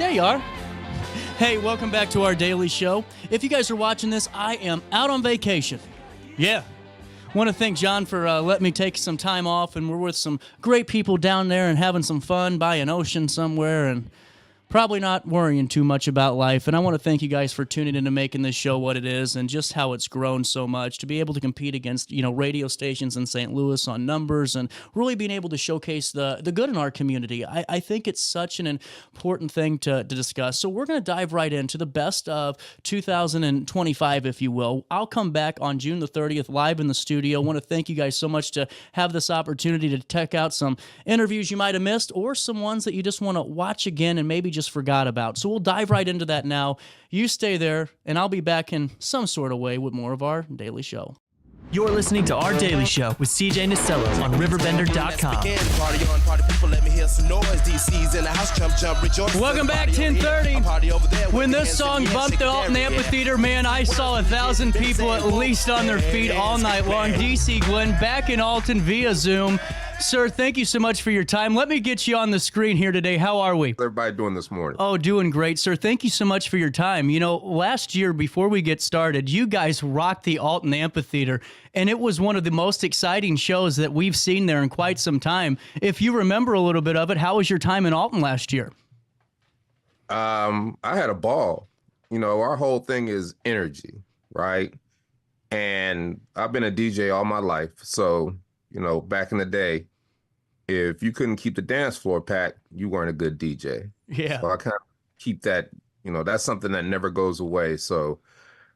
There you are. Hey, welcome back to our daily show. If you guys are watching this, I am out on vacation. Yeah. Want to thank John for letting me take some time off, and we're with some great people down there and having some fun by an ocean somewhere, and probably not worrying too much about life. And I want to thank you guys for tuning in and making this show what it is and just how it's grown so much to be able to compete against, radio stations in St. Louis on numbers and really being able to showcase the good in our community. I think it's such an important thing to discuss. So we're going to dive right into the best of 2025, if you will. I'll come back on June the 30th live in the studio. I want to thank you guys so much to have this opportunity to check out some interviews you might have missed or some ones that you just want to watch again and maybe just forgot about. So we'll dive right into that now. You stay there, and I'll be back in some sort of way with more of our daily show. You're listening to Our Daily Show with CJ Nasello on RiverBender.com. Welcome back, 10:30. When this song bumped the Alton Amphitheater, man, I saw 1,000 people at least on their feet all night long. DC Glenn back in Alton via Zoom. Sir, thank you so much for your time. Let me get you on the screen here today. How are we? How's everybody doing this morning? Oh, doing great, sir. Thank you so much for your time. Last year, before we get started, you guys rocked the Alton Amphitheater, and it was one of the most exciting shows that we've seen there in quite some time. If you remember a little bit of it, how was your time in Alton last year? I had a ball. Our whole thing is energy, right? And I've been a DJ all my life, so back in the day, if you couldn't keep the dance floor packed, you weren't a good DJ. Yeah. So I kind of keep that, that's something that never goes away. So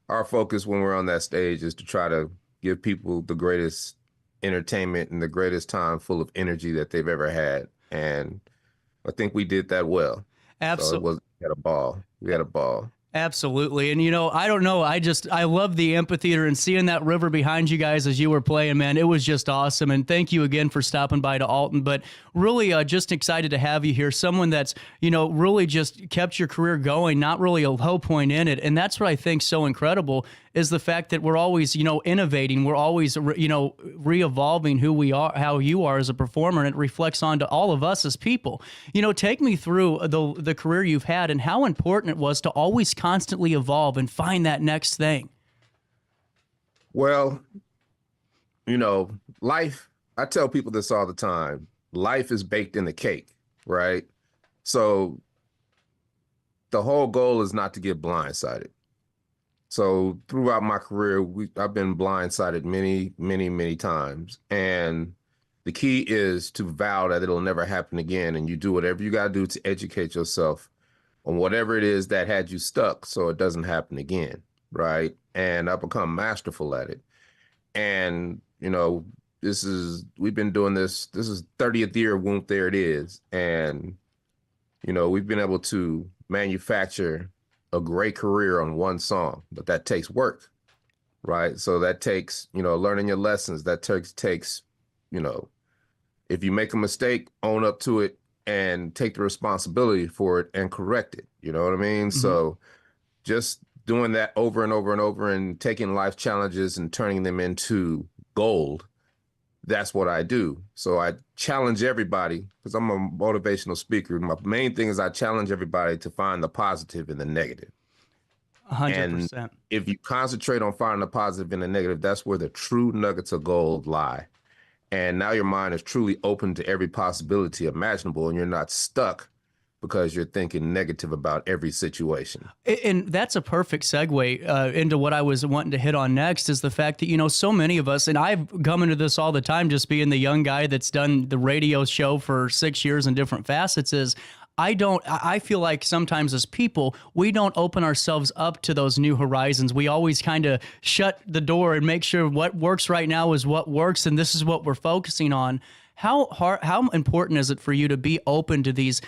our focus when we're on that stage is to try to give people the greatest entertainment and the greatest time full of energy that they've ever had. And I think we did that well. Absolutely. So we had a ball. Absolutely. And, I don't know. I love the amphitheater and seeing that river behind you guys as you were playing, man. It was just awesome. And thank you again for stopping by to Alton. But really just excited to have you here. Someone that's, really just kept your career going, not really a low point in it. And that's what I think so incredible is the fact that we're always, innovating. We're always, re-evolving who we are, how you are as a performer. And it reflects onto all of us as people. Take me through the career you've had and how important it was to always constantly evolve and find that next thing. Well, life, I tell people this all the time, life is baked in the cake, right? So the whole goal is not to get blindsided. So throughout my career, I've been blindsided many, many, many times. And the key is to vow that it'll never happen again. And you do whatever you got to do to educate yourself on whatever it is that had you stuck so it doesn't happen again, right? And I've become masterful at it. And, we've been doing this is 30th year, Whoop, There It Is. And, we've been able to manufacture a great career on one song, but that takes work, right? So that takes, learning your lessons. That takes, if you make a mistake, own up to it and take the responsibility for it and correct it. You know what I mean? Mm-hmm. So just doing that over and over and over and taking life challenges and turning them into gold. That's what I do. So I challenge everybody because I'm a motivational speaker. My main thing is I challenge everybody to find the positive in the negative. 100%. And if you concentrate on finding the positive in the negative, that's where the true nuggets of gold lie. And now your mind is truly open to every possibility imaginable, and you're not stuck because you're thinking negative about every situation. And that's a perfect segue into what I was wanting to hit on next is the fact that, so many of us, and I've come into this all the time, just being the young guy that's done the radio show for 6 years in different facets is I feel like sometimes as people, we don't open ourselves up to those new horizons. We always kind of shut the door and make sure what works right now is what works. And this is what we're focusing on. How important is it for you to be open to these,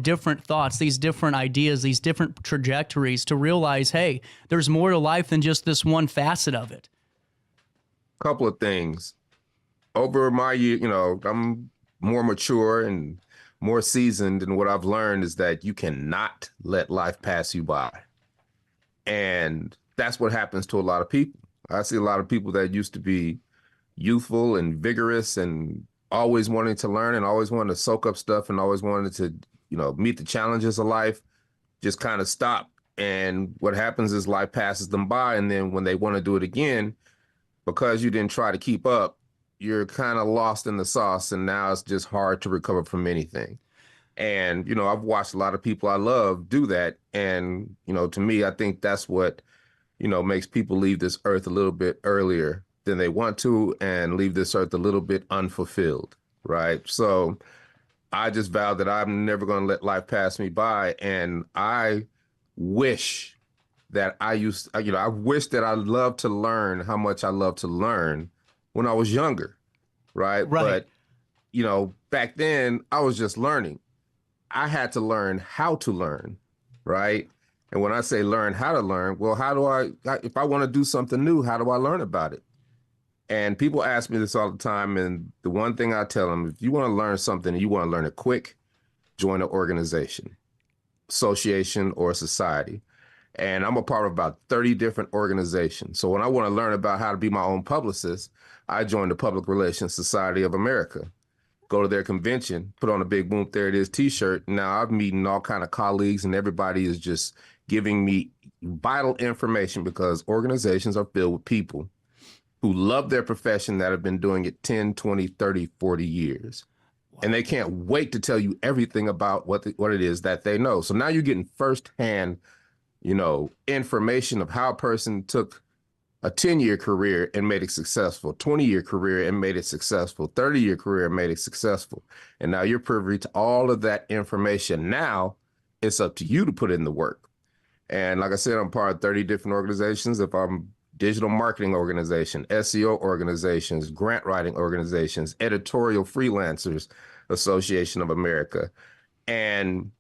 different thoughts, these different ideas, these different trajectories to realize, hey, there's more to life than just this one facet of it? Couple of things. Over my year, I'm more mature and more seasoned, and what I've learned is that you cannot let life pass you by. And that's what happens to a lot of people. I see a lot of people that used to be youthful and vigorous and always wanting to learn and always wanted to soak up stuff and always wanted to, meet the challenges of life. just kind of stop. And what happens is life passes them by. And then when they want to do it again, because you didn't try to keep up, you're kind of lost in the sauce. And now it's just hard to recover from anything. And, I've watched a lot of people I love do that. And, to me, I think that's what, makes people leave this earth a little bit earlier than they want to and leave this earth a little bit unfulfilled. Right. So I just vowed that I'm never going to let life pass me by. And I wish that I wish that I loved to learn how much I love to learn when I was younger. Right. Right. But, back then I was just learning. I had to learn how to learn. Right. And when I say learn how to learn, well, if I want to do something new, how do I learn about it? And people ask me this all the time. And the one thing I tell them, if you want to learn something and you want to learn it quick, join an organization, association, or society. And I'm a part of about 30 different organizations. So when I want to learn about how to be my own publicist, I joined the Public Relations Society of America. Go to their convention, put on a big Boom There It Is t-shirt. Now I'm meeting all kind of colleagues and everybody is just giving me vital information because organizations are filled with people who love their profession that have been doing it 10, 20, 30, 40 years. Wow. And they can't wait to tell you everything about what it is that they know. So now you're getting firsthand, information of how a person took a 10-year career and made it successful, 20-year career and made it successful, 30-year career and made it successful. And now you're privy to all of that information. Now it's up to you to put in the work. And like I said, I'm part of 30 different organizations. If I'm digital marketing organization, SEO organizations, grant writing organizations, editorial freelancers association of America. And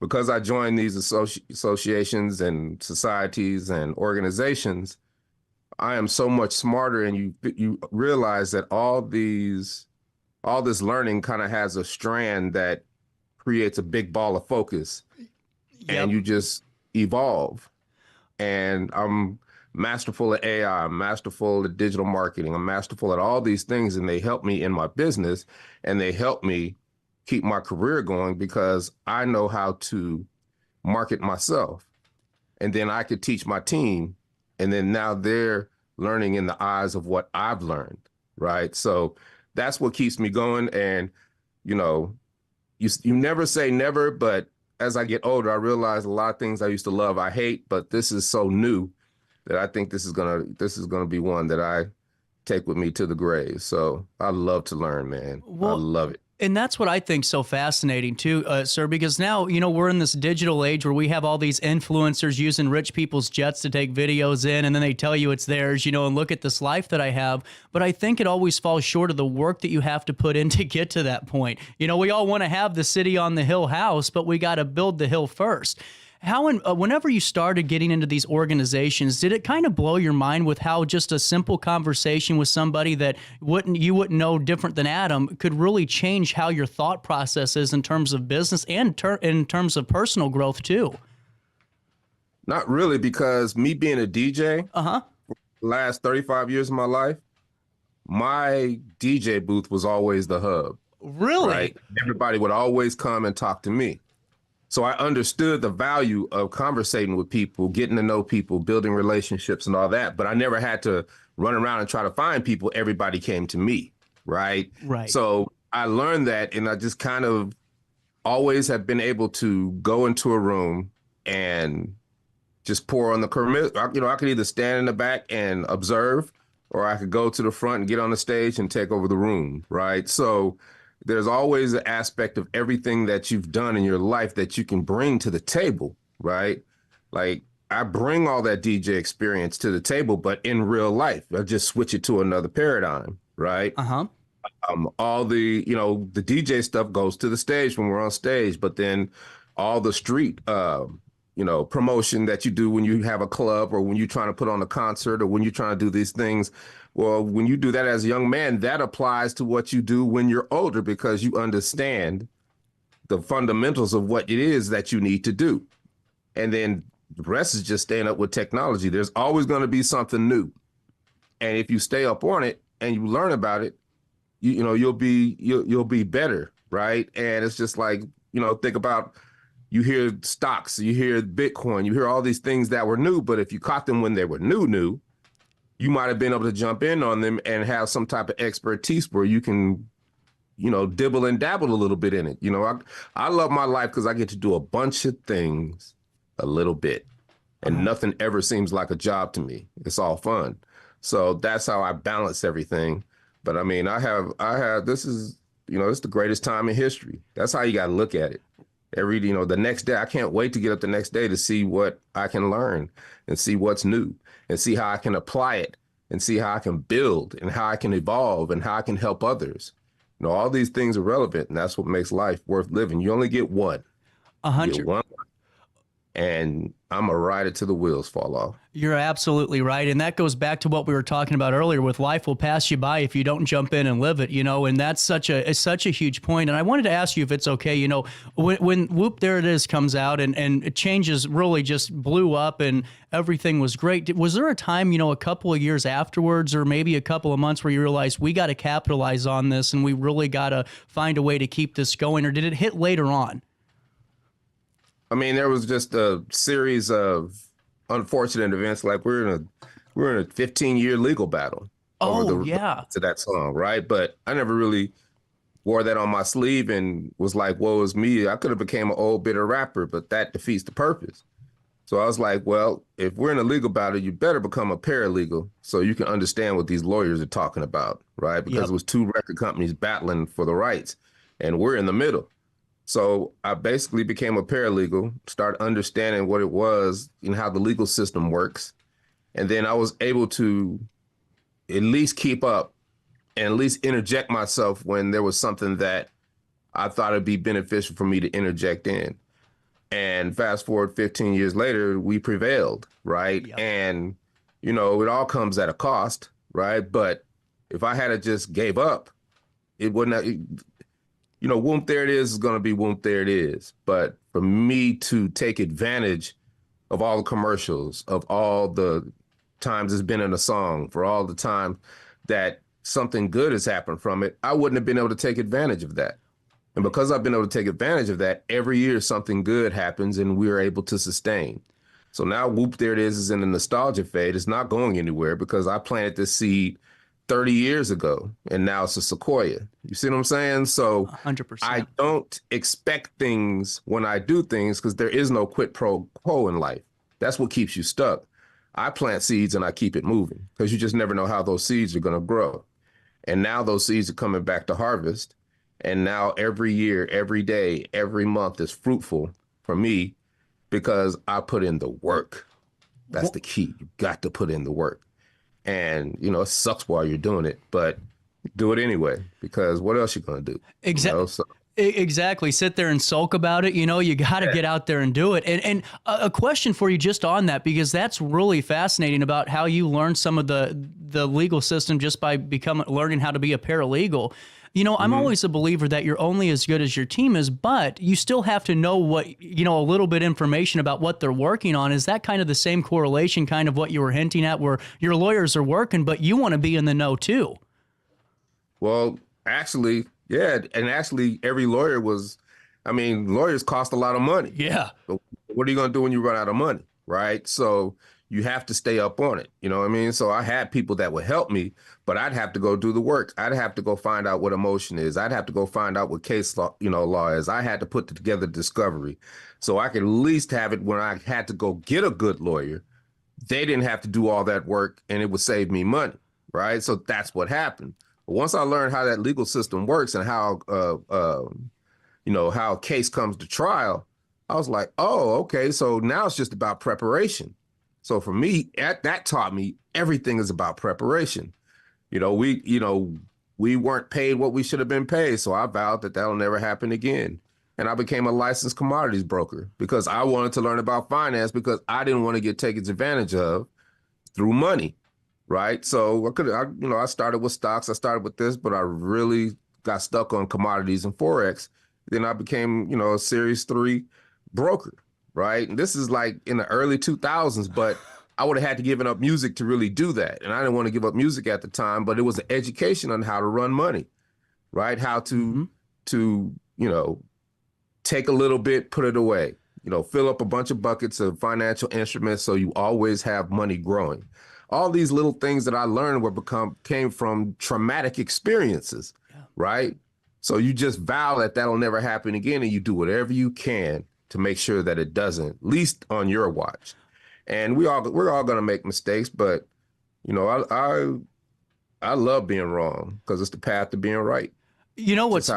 because I joined these associations and societies and organizations, I am so much smarter. And you realize that all this learning kind of has a strand that creates a big ball of focus. Yep. And you just evolve. And I'm masterful at AI, I'm masterful at digital marketing, I'm masterful at all these things, and they help me in my business, and they help me keep my career going because I know how to market myself. And then I could teach my team, and then now they're learning in the eyes of what I've learned, right? So that's what keeps me going. And, you never say never, but as I get older, I realize a lot of things I used to love, I hate, but this is so new that I think this is gonna be one that I take with me to the grave. So I love to learn, man. Well, I love it. And that's what I think so fascinating too, sir, because now, we're in this digital age where we have all these influencers using rich people's jets to take videos in, and then they tell you it's theirs, and look at this life that I have. But I think it always falls short of the work that you have to put in to get to that point. We all want to have the city on the hill house, but we got to build the hill first. Whenever you started getting into these organizations, did it kind of blow your mind with how just a simple conversation with somebody that you wouldn't know different than Adam could really change how your thought process is in terms of business and in terms of personal growth too? Not really, because me being a DJ, last 35 years of my life, my DJ booth was always the hub. Really? Right? Everybody would always come and talk to me. So I understood the value of conversating with people, getting to know people, building relationships and all that. But I never had to run around and try to find people. Everybody came to me, right? Right. So I learned that, and I just kind of always have been able to go into a room and just pour on the current. I could either stand in the back and observe, or I could go to the front and get on the stage and take over the room, right? So there's always an aspect of everything that you've done in your life that you can bring to the table, right? Like I bring all that DJ experience to the table, but in real life, I just switch it to another paradigm, right? All the, the DJ stuff goes to the stage when we're on stage, but then all the street, promotion that you do when you have a club or when you're trying to put on a concert or when you're trying to do these things. Well, when you do that as a young man, that applies to what you do when you're older because you understand the fundamentals of what it is that you need to do. And then the rest is just staying up with technology. There's always going to be something new. And if you stay up on it and you learn about it, you'll be better, right? And it's just like, think about you hear stocks, you hear Bitcoin, you hear all these things that were new, but if you caught them when they were new, you might have been able to jump in on them and have some type of expertise where you can, dibble and dabble a little bit in it. I love my life because I get to do a bunch of things a little bit, and nothing ever seems like a job to me. It's all fun. So that's how I balance everything. But I mean, this is, it's the greatest time in history. That's how you got to look at it. The next day, I can't wait to get up the next day to see what I can learn and see what's new and see how I can apply it and see how I can build and how I can evolve and how I can help others. All these things are relevant, and that's what makes life worth living. You only get one. 100. You get one, and I'm going to ride it till the wheels fall off. You're absolutely right. And that goes back to what we were talking about earlier with life will pass you by if you don't jump in and live it, and that's such a huge point. And I wanted to ask you if it's okay, when Whoop There It Is comes out and it changes really just blew up and everything was great. Was there a time, a couple of years afterwards or maybe a couple of months where you realized we got to capitalize on this and we really got to find a way to keep this going, or did it hit later on? I mean, there was just a series of unfortunate events. Like we're in a 15-year legal battle to that song, right? But I never really wore that on my sleeve and was like, woe is me. I could have became an old bitter rapper, but that defeats the purpose. So I was like, well, if we're in a legal battle, you better become a paralegal so you can understand what these lawyers are talking about, right? Because it was two record companies battling for the rights, and we're in the middle. So I basically became a paralegal, started understanding what it was and how the legal system works. And then I was able to at least keep up and at least interject myself when there was something that I thought it'd be beneficial for me to interject in. And fast forward 15 years later, we prevailed, right? Yep. And, it all comes at a cost, right? But if I had just gave up, it wouldn't have... Whoop There It Is going to be Whoop There It Is. But for me to take advantage of all the commercials, of all the times it's been in a song, for all the time that something good has happened from it, I wouldn't have been able to take advantage of that. And because I've been able to take advantage of that, every year something good happens and we're able to sustain. So now Whoop There It Is in the nostalgia fade. It's not going anywhere because I planted this seed 30 years ago, and now it's a sequoia. You see what I'm saying? So 100%. I don't expect things when I do things because there is no quid pro quo in life. That's what keeps you stuck. I plant seeds and I keep it moving because you just never know how those seeds are going to grow. And now those seeds are coming back to harvest. And now every year, every day, every month is fruitful for me because I put in the work. That's the key. You got to put in the work. And, it sucks while you're doing it, but do it anyway, because what else you going to do? Exactly. Exactly. Sit there and sulk about it. You got to get out there and do it. And a question for you just on that, because that's really fascinating about how you learn some of the legal system just by learning how to be a paralegal. I'm always a believer that you're only as good as your team is, but you still have to know what, a little bit information about what they're working on. Is that kind of the same correlation, kind of what you were hinting at, where your lawyers are working, but you want to be in the know too? Well, actually, yeah. And actually every lawyer lawyers cost a lot of money. Yeah. So what are you going to do when you run out of money? Right. So you have to stay up on it. You know what I mean? So I had people that would help me, but I'd have to go do the work. I'd have to go find out what emotion is. I'd have to go find out what case law, law is. I had to put together discovery so I could at least have it when I had to go get a good lawyer. They didn't have to do all that work and it would save me money. Right. So that's what happened. But once I learned how that legal system works and how, how a case comes to trial, I was like, oh, okay. So now it's just about preparation. So for me, that taught me everything is about preparation. We weren't paid what we should have been paid. So I vowed that that'll never happen again. And I became a licensed commodities broker because I wanted to learn about finance because I didn't want to get taken advantage of through money. Right. So I started with stocks. I started with this, but I really got stuck on commodities and Forex. Then I became, a Series 3 broker. Right. And this is like in the early 2000s, but I would have had to give up music to really do that. And I didn't want to give up music at the time, but it was an education on how to run money. Right. How to take a little bit, put it away. fill up a bunch of buckets of financial instruments so you always have money growing. All these little things that I learned came from traumatic experiences, right? So you just vow that that'll never happen again, and you do whatever you can to make sure that it doesn't, at least on your watch. And we're all going to make mistakes, but I love being wrong because it's the path to being right. You know what's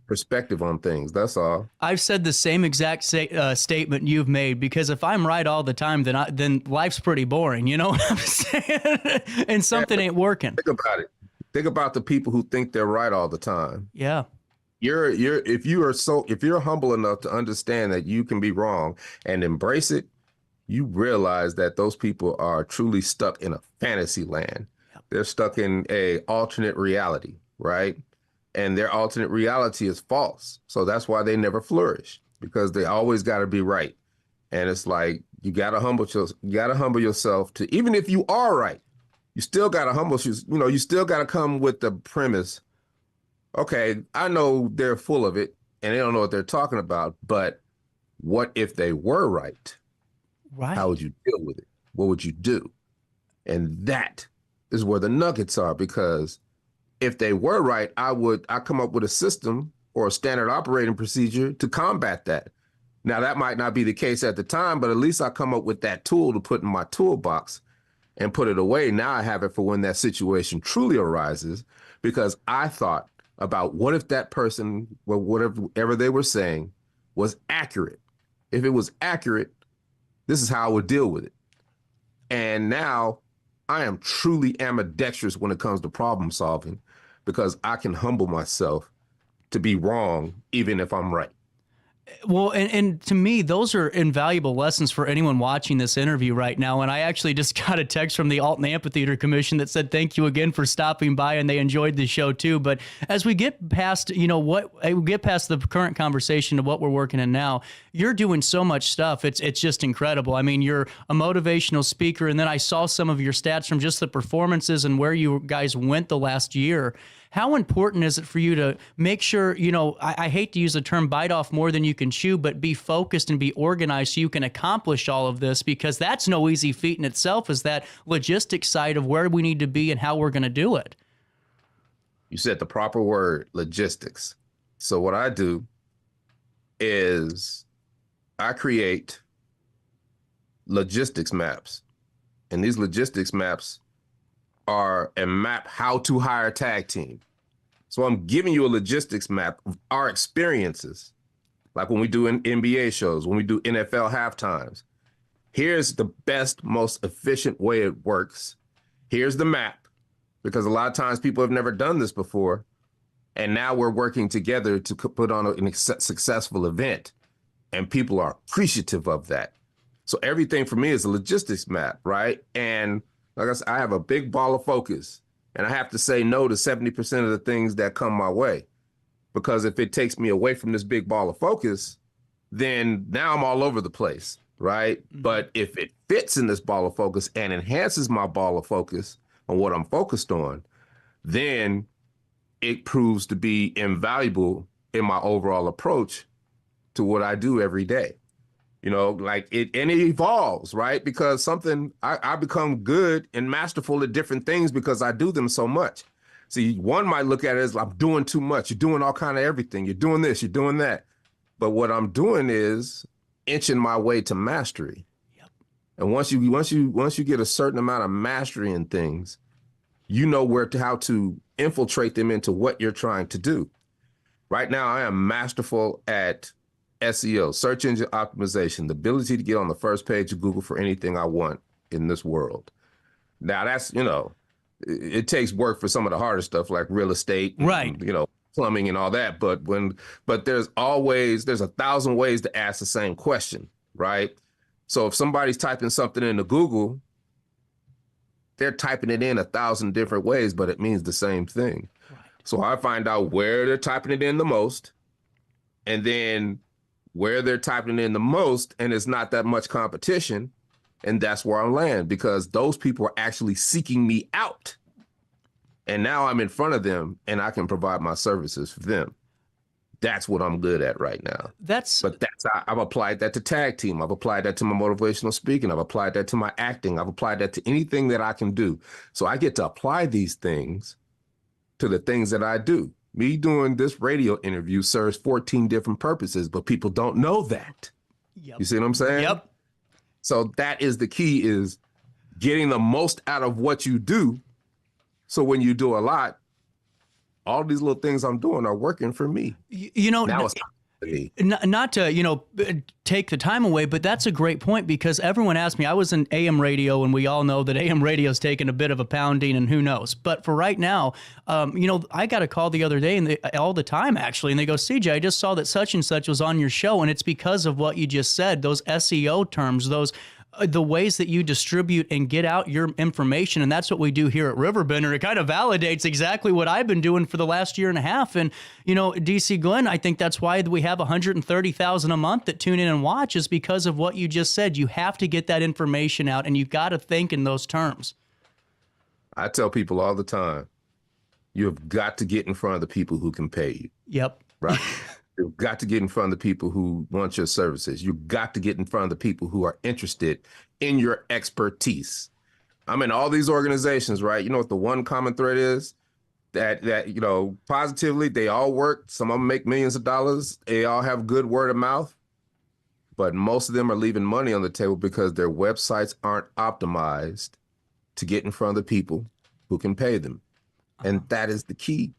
perspective on things. That's all. I've said the same exact statement you've made, because if I'm right all the time, then life's pretty boring. You know what I'm saying? And something ain't working. Think about it. Think about the people who think they're right all the time. Yeah. If you're humble enough to understand that you can be wrong and embrace it, you realize that those people are truly stuck in a fantasy land. Yep. They're stuck in a alternate reality, right? And their alternate reality is false. So that's why they never flourish, because they always got to be right. And it's like, you got to humble yourself to, even if you are right, you still got to you still got to come with the premise. Okay, I know they're full of it and they don't know what they're talking about, but what if they were right? Right. How would you deal with it? What would you do? And that is where the nuggets are, because if they were right, I come up with a system or a standard operating procedure to combat that. Now, that might not be the case at the time, but at least I come up with that tool to put in my toolbox and put it away. Now I have it for when that situation truly arises, because I thought about what if that person, whatever they were saying, was accurate. If it was accurate, this is how I would deal with it. And now I am truly ambidextrous when it comes to problem solving, because I can humble myself to be wrong, even if I'm right. Well, and to me, those are invaluable lessons for anyone watching this interview right now. And I actually just got a text from the Alton Amphitheater Commission that said, thank you again for stopping by, and they enjoyed the show too. But as we get past, we get past the current conversation to what we're working in now, you're doing so much stuff. It's just incredible. I mean, you're a motivational speaker, and then I saw some of your stats from just the performances and where you guys went the last year. How important is it for you to make sure, I hate to use the term bite off more than you can chew, but be focused and be organized so you can accomplish all of this? Because that's no easy feat in itself, is that logistics side of where we need to be and how we're going to do it. You said the proper word, logistics. So what I do is I create logistics maps. And these logistics maps are a map how to hire a tag team. So I'm giving you a logistics map of our experiences, like when we do NBA shows, when we do NFL halftimes. Here's the best, most efficient way it works. Here's the map, because a lot of times people have never done this before, and now we're working together to put on a successful event, and people are appreciative of that. So everything for me is a logistics map, right? And like I said, I have a big ball of focus, and I have to say no to 70% of the things that come my way, because if it takes me away from this big ball of focus, then now I'm all over the place, right? Mm-hmm. But if it fits in this ball of focus and enhances my ball of focus on what I'm focused on, then it proves to be invaluable in my overall approach to what I do every day. And it evolves, right? Because I become good and masterful at different things because I do them so much. See, one might look at it as I'm doing too much. You're doing all kind of everything. You're doing this, you're doing that. But what I'm doing is inching my way to mastery. Yep. And once you get a certain amount of mastery in things, you know how to infiltrate them into what you're trying to do. Right now, I am masterful at SEO, search engine optimization, the ability to get on the first page of Google for anything I want in this world. Now that's, it takes work for some of the harder stuff like real estate, right? And, plumbing and all that. But there's 1,000 ways to ask the same question, right? So if somebody's typing something into Google, they're typing it in 1,000 different ways, but it means the same thing. Right. So I find out where they're typing it in the most, and then where they're typing in the most and it's not that much competition. And that's where I land, because those people are actually seeking me out. And now I'm in front of them and I can provide my services for them. That's what I'm good at right now. But I've applied that to tag team. I've applied that to my motivational speaking. I've applied that to my acting. I've applied that to anything that I can do. So I get to apply these things to the things that I do. Me doing this radio interview serves 14 different purposes, but people don't know that. Yep. You see what I'm saying? Yep. So that is the key, is getting the most out of what you do. So when you do a lot, all these little things I'm doing are working for me. You know, now it's me. Not to, take the time away, but that's a great point, because everyone asked me, I was in AM radio, and we all know that AM radio's taken a bit of a pounding, and who knows. But for right now, I got a call the other day, and all the time actually, and they go, CJ, I just saw that such and such was on your show, and it's because of what you just said, those SEO terms, those the ways that you distribute and get out your information. And that's what we do here at Riverbender. It kind of validates exactly what I've been doing for the last year and a half. And, DC Glenn, I think that's why we have 130,000 a month that tune in and watch, is because of what you just said. You have to get that information out, and you've got to think in those terms. I tell people all the time, you've got to get in front of the people who can pay you. Yep. Right. You've got to get in front of the people who want your services. You've got to get in front of the people who are interested in your expertise. I'm in all these organizations, right? You know what the one common thread is? That positively, they all work. Some of them make millions of dollars. They all have good word of mouth. But most of them are leaving money on the table because their websites aren't optimized to get in front of the people who can pay them. And that is the key.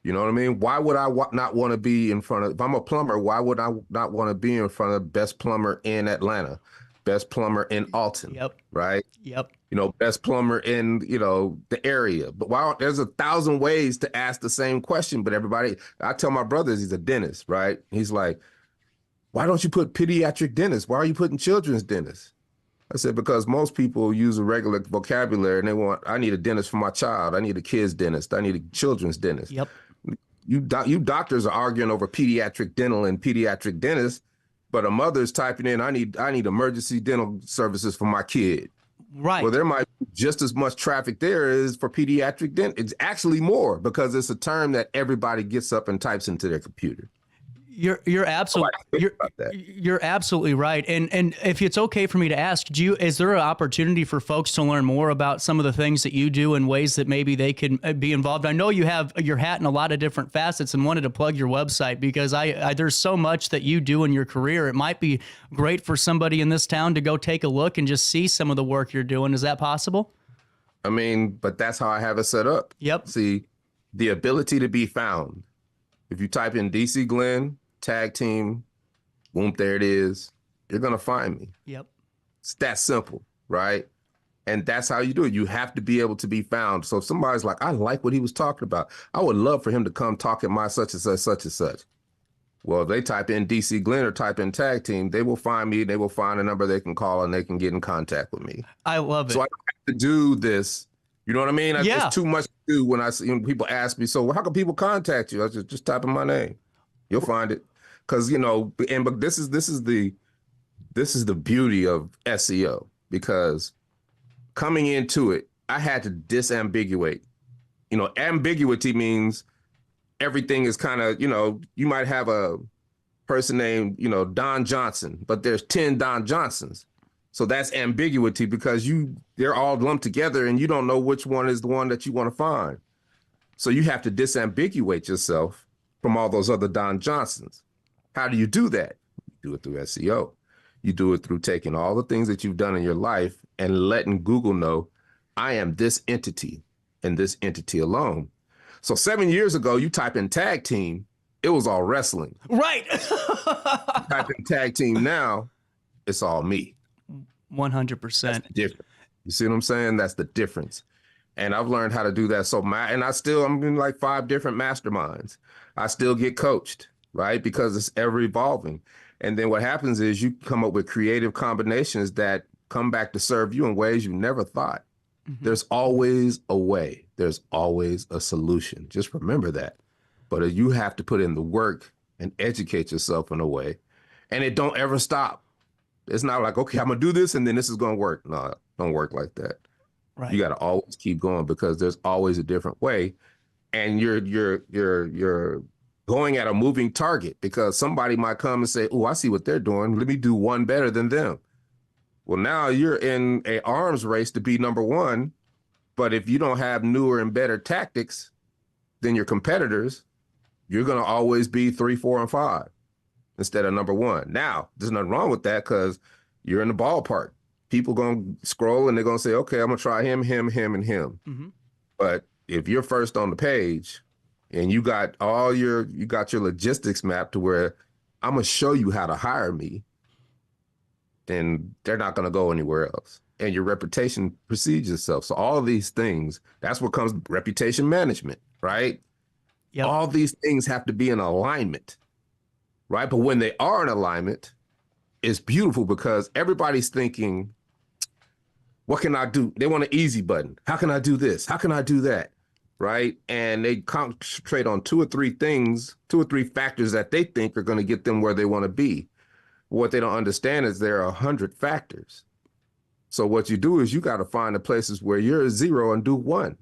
You know what I mean? Why would I not want to be in front of, if I'm a plumber, why would I not want to be in front of best plumber in Atlanta, best plumber in Alton, Yep. Right? Yep. Best plumber in, the area. But there's 1,000 ways to ask the same question, but I tell my brothers, he's a dentist, right? He's like, why don't you put pediatric dentist? Why are you putting children's dentist? I said, because most people use a regular vocabulary and I need a dentist for my child. I need a kid's dentist. I need a children's dentist. Yep. You doctors are arguing over pediatric dental and pediatric dentist, but a mother's typing in, I need emergency dental services for my kid. Right. Well, there might be just as much traffic there as for pediatric dent. It's actually more, because it's a term that everybody gets up and types into their computer. You're absolutely right. And if it's okay for me to ask, is there an opportunity for folks to learn more about some of the things that you do and ways that maybe they can be involved? I know you have your hat in a lot of different facets, and wanted to plug your website, because there's so much that you do in your career. It might be great for somebody in this town to go take a look and just see some of the work you're doing. Is that possible? I mean, but that's how I have it set up. Yep. See, the ability to be found. If you type in DC Glenn, tag team, boom, there it is. You're going to find me. Yep. It's that simple, right? And that's how you do it. You have to be able to be found. So if somebody's like, I like what he was talking about, I would love for him to come talk at my such and such, such and such. Well, if they type in DC Glenn or type in tag team, they will find me. They will find a number they can call, and they can get in contact with me. I love it. So I don't have to do this. You know what I mean? Yeah. It's too much to do when people ask me, so how can people contact you? I just type in my name. You'll find it. Because, but this is the beauty of SEO, because coming into it, I had to disambiguate. Ambiguity means everything is kind of, you might have a person named, Don Johnson, but there's 10 Don Johnsons. So that's ambiguity, because they're all lumped together and you don't know which one is the one that you want to find. So you have to disambiguate yourself from all those other Don Johnsons. How do you do that? You do it through SEO. You do it through taking all the things that you've done in your life and letting Google know, I am this entity and this entity alone. So 7 years ago, you type in tag team, it was all wrestling. Right. Type in tag team now, it's all me. 100%. That's different. You see what I'm saying? That's the difference. And I've learned how to do that. So I'm in like 5 different masterminds. I still get coached, right? Because it's ever evolving. And then what happens is you come up with creative combinations that come back to serve you in ways you never thought. Mm-hmm. There's always a way. There's always a solution. Just remember that. But you have to put in the work and educate yourself in a way. And it don't ever stop. It's not like, okay, I'm going to do this and then this is going to work. No, it don't work like that. Right. You got to always keep going, because there's always a different way. And your going at a moving target, because somebody might come and say, oh, I see what they're doing. Let me do one better than them. Well, now you're in a arms race to be number one. But if you don't have newer and better tactics than your competitors, you're going to always be 3, 4, and 5 instead of number one. Now, there's nothing wrong with that because you're in the ballpark. People going to scroll and they're going to say, okay, I'm going to try him, and him. Mm-hmm. But if you're first on the page and you got your logistics mapped to where I'm going to show you how to hire me, then they're not going to go anywhere else. And your reputation precedes yourself. So all of these things, that's what comes reputation management, right? Yep. All these things have to be in alignment, right? But when they are in alignment, it's beautiful because everybody's thinking, what can I do? They want an easy button. How can I do this? How can I do that? Right? And they concentrate on 2 or 3 things, 2 or 3 factors that they think are going to get them where they want to be. What they don't understand is there are 100 factors. So what you do is you got to find the places where you're a 0 and do 1,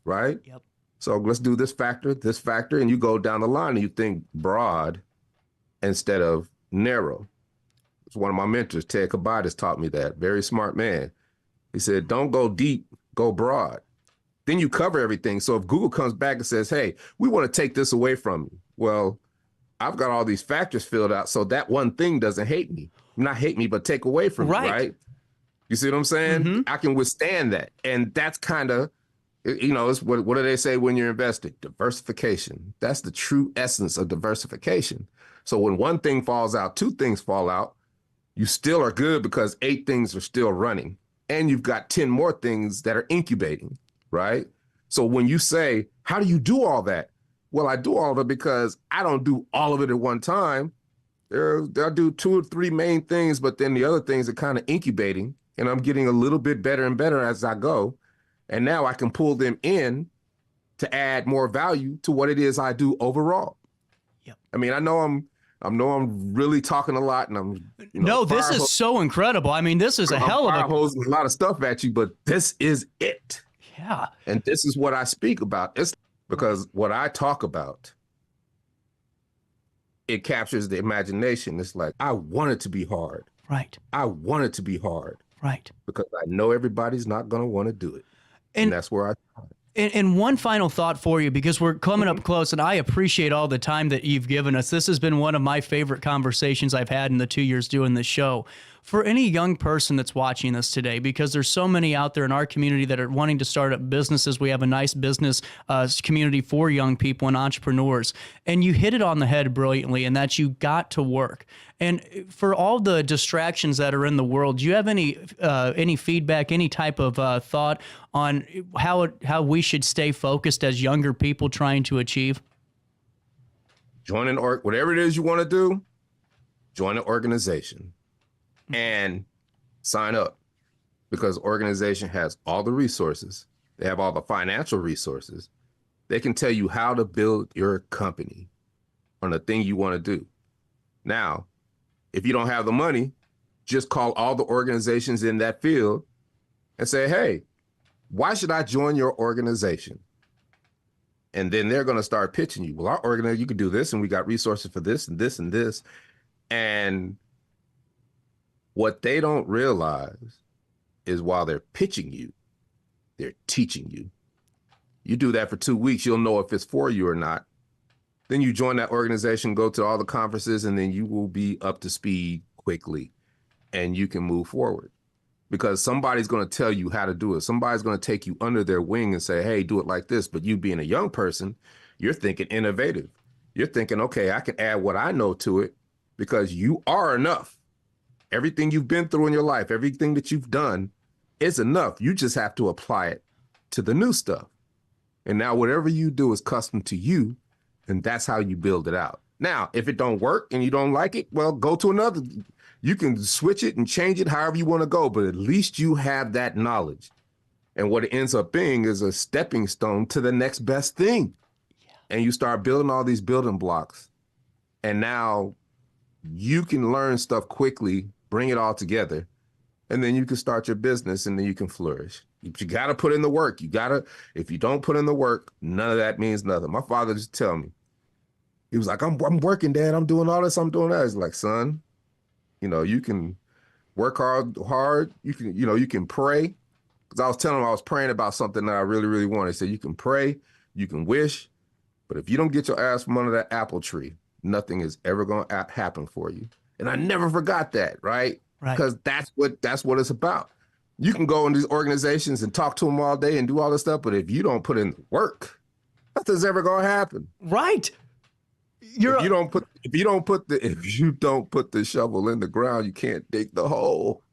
right? Yep. So let's do this factor, and you go down the line and you think broad instead of narrow. It's one of my mentors, Ted Kabatis, taught me that. Very smart man. He said, don't go deep, go broad. Then you cover everything. So if Google comes back and says, hey, we want to take this away from you. Well, I've got all these factors filled out so that one thing doesn't hate me. Not hate me, but take away from me, right? You see what I'm saying? Mm-hmm. I can withstand that. And that's kind of, it's what do they say when you're investing? Diversification. That's the true essence of diversification. So when one thing falls out, 2 things fall out, you still are good because 8 things are still running. And you've got 10 more things that are incubating, right? So when you say, how do you do all that? Well, I do all of it because I don't do all of it at one time. I'll do 2 or 3 main things, but then the other things are kind of incubating. And I'm getting a little bit better and better as I go. And now I can pull them in to add more value to what it is I do overall. Yep. I mean, I know I'm really talking a lot, and I'm no, this is so incredible. I mean, this is a hell of a hosing a lot of stuff at you, but this is it. Yeah. And this is what I speak about. It's because what I talk about, it captures the imagination. It's like, I want it to be hard. Right. I want it to be hard. Right. Because I know everybody's not going to want to do it. And that's where I start. And one final thought for you, because we're coming up close, and I appreciate all the time that you've given us. This has been one of my favorite conversations I've had in the 2 years doing this show. For any young person that's watching this today, because there's so many out there in our community that are wanting to start up businesses. We have a nice business community for young people and entrepreneurs. And you hit it on the head brilliantly, and that you got to work. And for all the distractions that are in the world, do you have any feedback, any type of thought on how we should stay focused as younger people trying to achieve? Join whatever it is you want to do, join an organization and sign up, because organization has all the resources. They have all the financial resources. They can tell you how to build your company on the thing you want to do. Now, if you don't have the money, just call all the organizations in that field and say, hey, why should I join your organization? And then they're going to start pitching you. Well, our organization, you can do this, and we got resources for this and this and this. And what they don't realize is while they're pitching you, they're teaching you. You do that for 2 weeks, you'll know if it's for you or not. Then you join that organization, go to all the conferences, and then you will be up to speed quickly, and you can move forward. Because somebody's going to tell you how to do it. Somebody's going to take you under their wing and say, hey, do it like this. But you being a young person, you're thinking innovative. You're thinking, okay, I can add what I know to it, because you are enough. Everything you've been through in your life, everything that you've done is enough. You just have to apply it to the new stuff. And now whatever you do is custom to you, and that's how you build it out. Now, if it don't work and you don't like it, well, go to another. You can switch it and change it however you want to go, but at least you have that knowledge. And what it ends up being is a stepping stone to the next best thing. Yeah. And you start building all these building blocks. And now you can learn stuff quickly, bring it all together, and then you can start your business, and then you can flourish. You got to put in the work. If you don't put in the work, none of that means nothing. My father used to tell me, He was like, I'm working, Dad. I'm doing all this. I'm doing that. It's like, son, you can work hard. You can, you can pray. Because I was telling him I was praying about something that I really, really wanted. He said, you can pray, you can wish, but if you don't get your ass from under that apple tree, nothing is ever going to happen for you. And I never forgot that, right? Because that's what it's about. You can go in these organizations and talk to them all day and do all this stuff, but if you don't put in the work, nothing's ever going to happen. Right. If you don't put the shovel in the ground, you can't dig the hole.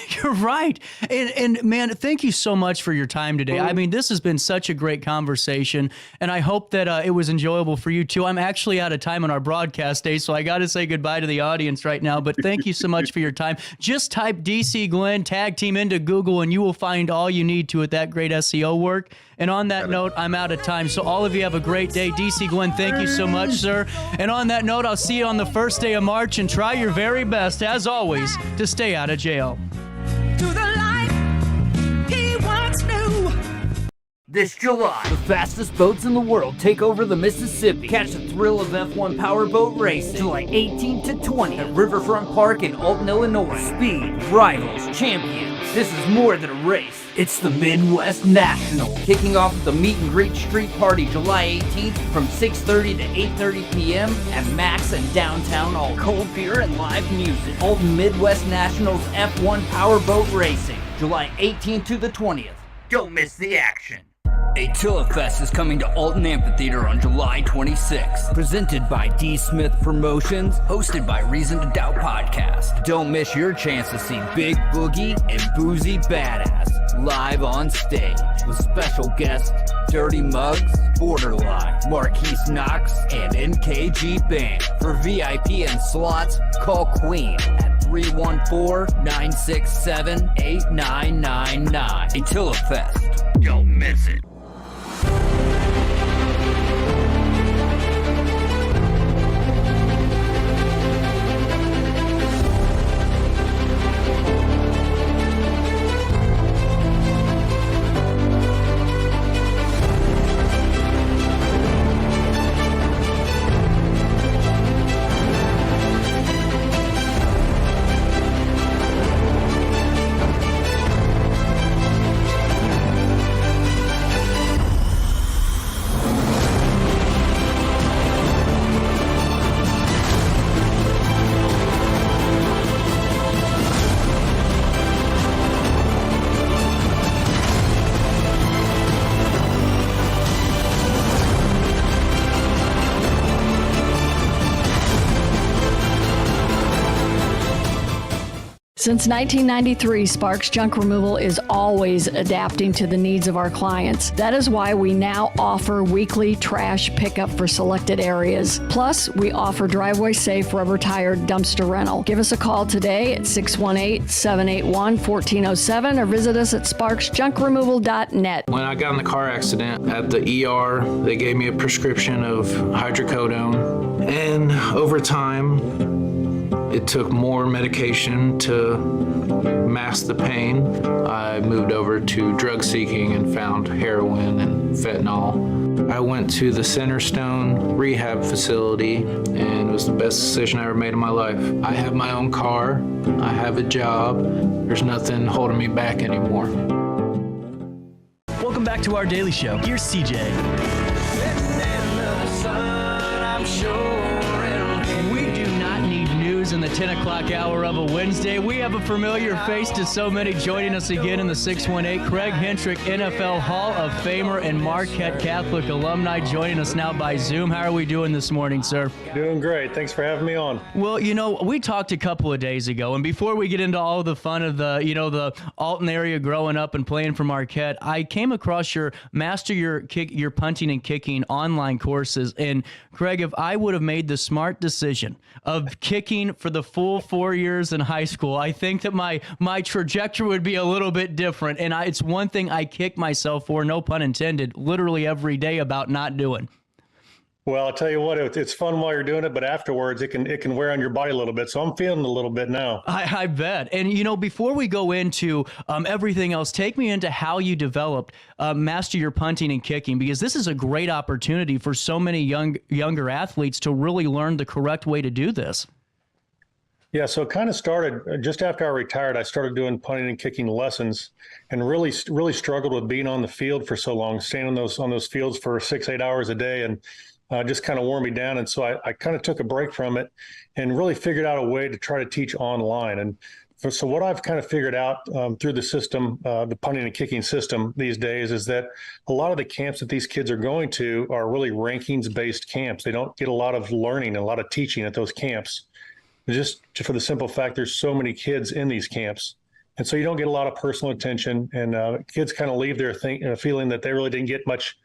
You're right. And man, thank you so much for your time today. I mean, this has been such a great conversation, and I hope that it was enjoyable for you too. I'm actually out of time on our broadcast day, so I got to say goodbye to the audience right now, but thank you so much for your time. Just type DC Glenn Tag Team into Google, and you will find all you need to with that great SEO work. And on that note, I'm out of time. So all of you have a great day. DC Glenn, thank you so much, sir. And on that note, I'll see you on the first day of March, and try your very best, as always, to stay out of jail. To the life he once knew. This July, the fastest boats in the world take over the Mississippi. Catch the thrill of F1 powerboat racing July 18th to 20th at Riverfront Park in Alton, Illinois. Speed, rivals, champions. This is more than a race. It's the Midwest National. Kicking off with the Meet and Greet Street Party July 18th from 6:30 to 8:30 p.m. at Max and downtown Alton. Cold beer and live music. Alton Midwest Nationals F1 powerboat racing July 18th to the 20th. Don't miss the action. Attila Fest is coming to Alton Amphitheater on July 26th. Presented by D. Smith Promotions, hosted by Reason to Doubt Podcast. Don't miss your chance to see Big Boogie and Boozy Badass live on stage with special guests Dirty Muggs, Borderline, Marquise Knox, and NKG Band. For VIP and slots, call Queen at 314-967-8999. Attila Fest. Don't miss it. Since 1993, Sparks Junk Removal is always adapting to the needs of our clients. That is why we now offer weekly trash pickup for selected areas. Plus, we offer driveway-safe rubber-tired dumpster rental. Give us a call today at 618-781-1407 or visit us at sparksjunkremoval.net. When I got in the car accident at the ER, they gave me a prescription of hydrocodone, and over time, it took more medication to mask the pain. I moved over to drug seeking and found heroin and fentanyl. I went to the Centerstone rehab facility, and it was the best decision I ever made in my life. I have my own car. I have a job. There's nothing holding me back anymore. Welcome back to our daily show. Here's CJ. In the 10 o'clock hour of a Wednesday, we have a familiar face to so many joining us again in the 618. Craig Hentrick, NFL Hall of Famer and Marquette Catholic alumni, joining us now by Zoom. How are we doing this morning, sir? Doing great. Thanks for having me on. Well, we talked a couple of days ago, and before we get into all the fun of the Alton area growing up and playing for Marquette, I came across your Master your Punting and Kicking online courses. And Craig, if I would have made the smart decision of kicking for the full 4 years in high school, I think that my trajectory would be a little bit different. And it's one thing I kick myself for, no pun intended, literally every day about not doing. Well, I'll tell you what, it's fun while you're doing it, but afterwards it can wear on your body a little bit. So I'm feeling it a little bit now. I bet. And, before we go into everything else, take me into how you developed Master Your Punting and Kicking, because this is a great opportunity for so many younger athletes to really learn the correct way to do this. Yeah, so it kind of started just after I retired. I started doing punting and kicking lessons, and really struggled with being on the field for so long, staying on those fields for 6-8 hours a day, and just kind of wore me down. And so I kind of took a break from it and really figured out a way to try to teach online. And so what I've kind of figured out through the system, the punting and kicking system these days, is that a lot of the camps that these kids are going to are really rankings-based camps. They don't get a lot of learning and a lot of teaching at those camps, just for the simple fact there's so many kids in these camps. And so you don't get a lot of personal attention, and kids kind of leave there feeling that they really didn't get much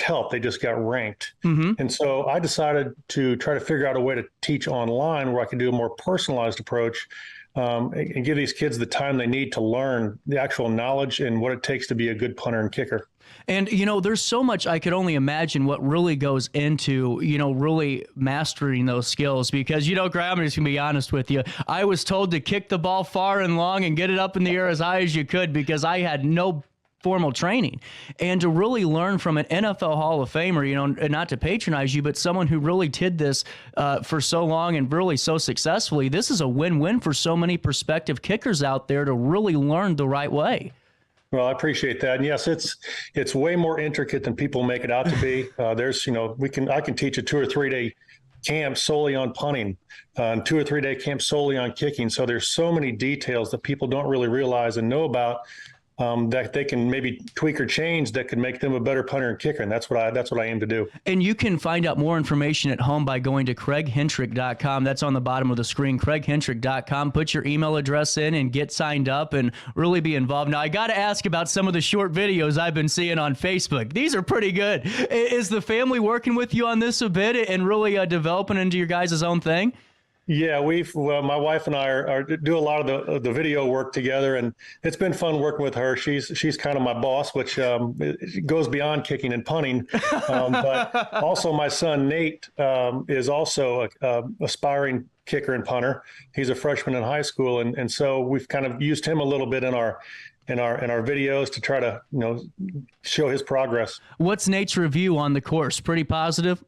help. They just got ranked. Mm-hmm. And so I decided to try to figure out a way to teach online where I could do a more personalized approach, and give these kids the time they need to learn the actual knowledge and what it takes to be a good punter and kicker. And, there's so much I could only imagine what really goes into, really mastering those skills, because, Graham, I'm just going to be honest with you. I was told to kick the ball far and long and get it up in the air as high as you could, because I had no formal training. And to really learn from an NFL Hall of Famer, and not to patronize you, but someone who really did this for so long and really so successfully, this is a win-win for so many prospective kickers out there to really learn the right way. Well, I appreciate that. And yes, it's way more intricate than people make it out to be. I can teach a 2 or 3 day camp solely on punting, 2 or 3 day camp solely on kicking. So there's so many details that people don't really realize and know about, that they can maybe tweak or change that could make them a better punter and kicker. And that's what I aim to do. And you can find out more information at home by going to CraigHentrick.com. That's on the bottom of the screen, CraigHentrick.com. Put your email address in and get signed up and really be involved. Now, I got to ask about some of the short videos I've been seeing on Facebook. These are pretty good. Is the family working with you on this a bit and really developing into your guys' own thing? Yeah, my wife and I do a lot of the video work together, and it's been fun working with her. She's kind of my boss, which goes beyond kicking and punting. But also my son Nate is also a aspiring kicker and punter. He's a freshman in high school, and so we've kind of used him a little bit in our videos to try to show his progress. What's Nate's review on the course? Pretty positive.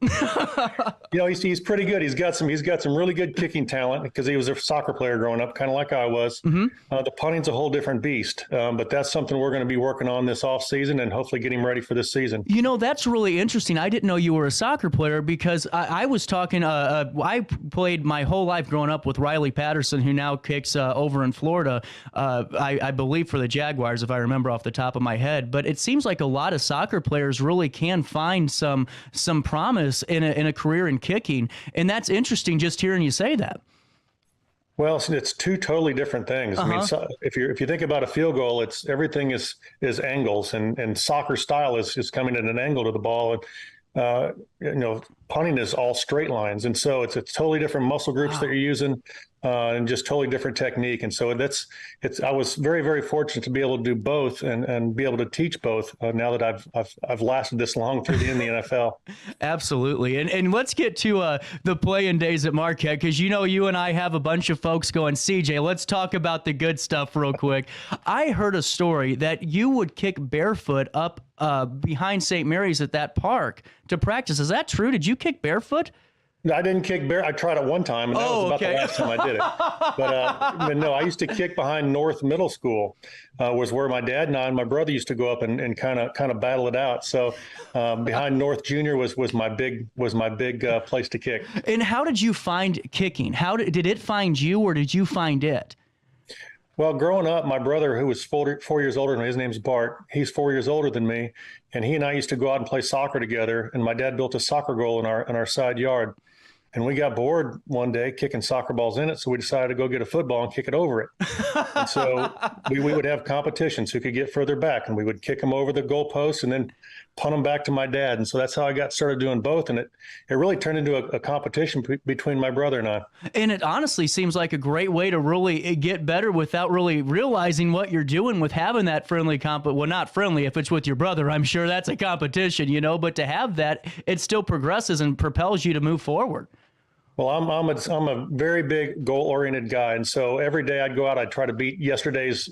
He's pretty good. He's got some really good kicking talent because he was a soccer player growing up, kind of like I was. Mm-hmm. The punting's a whole different beast, but that's something we're going to be working on this off season and hopefully get him ready for this season. That's really interesting. I didn't know you were a soccer player because I was talking. I played my whole life growing up with Riley Patterson, who now kicks over in Florida. I believe for the Jaguars, if I remember off the top of my head. But it seems like a lot of soccer players really can find some promise in a career in kicking, and that's interesting just hearing you say that. Well, it's two totally different things. Uh-huh. I mean, so if you think about a field goal, everything is angles, and soccer style is coming at an angle to the ball, and punting is all straight lines, and so it's totally different muscle groups that you're using. And just totally different technique. And so I was very, very fortunate to be able to do both and be able to teach both now that I've lasted this long through in the NFL. Absolutely. And let's get to the playing days at Marquette, because you and I have a bunch of folks going, CJ, let's talk about the good stuff real quick. I heard a story that you would kick barefoot up behind St. Mary's at that park to practice. Is that true? Did you kick barefoot? I didn't kick bare. I tried it one time, and that was about the last time I did it. But no, I used to kick behind North Middle School, was where my dad and I and my brother used to go up and kind of battle it out. So behind North Junior was my big place to kick. And how did you find kicking? Did it find you, or did you find it? Well, growing up, my brother, who was 4 years older than me, his name's Bart, he's 4 years older than me, and he and I used to go out and play soccer together. And my dad built a soccer goal in our side yard. And we got bored one day kicking soccer balls in it, so we decided to go get a football and kick it over it. And so we would have competitions who could get further back, and we would kick them over the goalposts and then punt them back to my dad. And so that's how I got started doing both. And it really turned into a competition between my brother and I. And it honestly seems like a great way to really get better without really realizing what you're doing with having that friendly well, not friendly if it's with your brother. I'm sure that's a competition, you know, but to have that, it still progresses and propels you to move forward. Well, I'm a very big goal-oriented guy, and so every day I'd go out, I'd try to beat yesterday's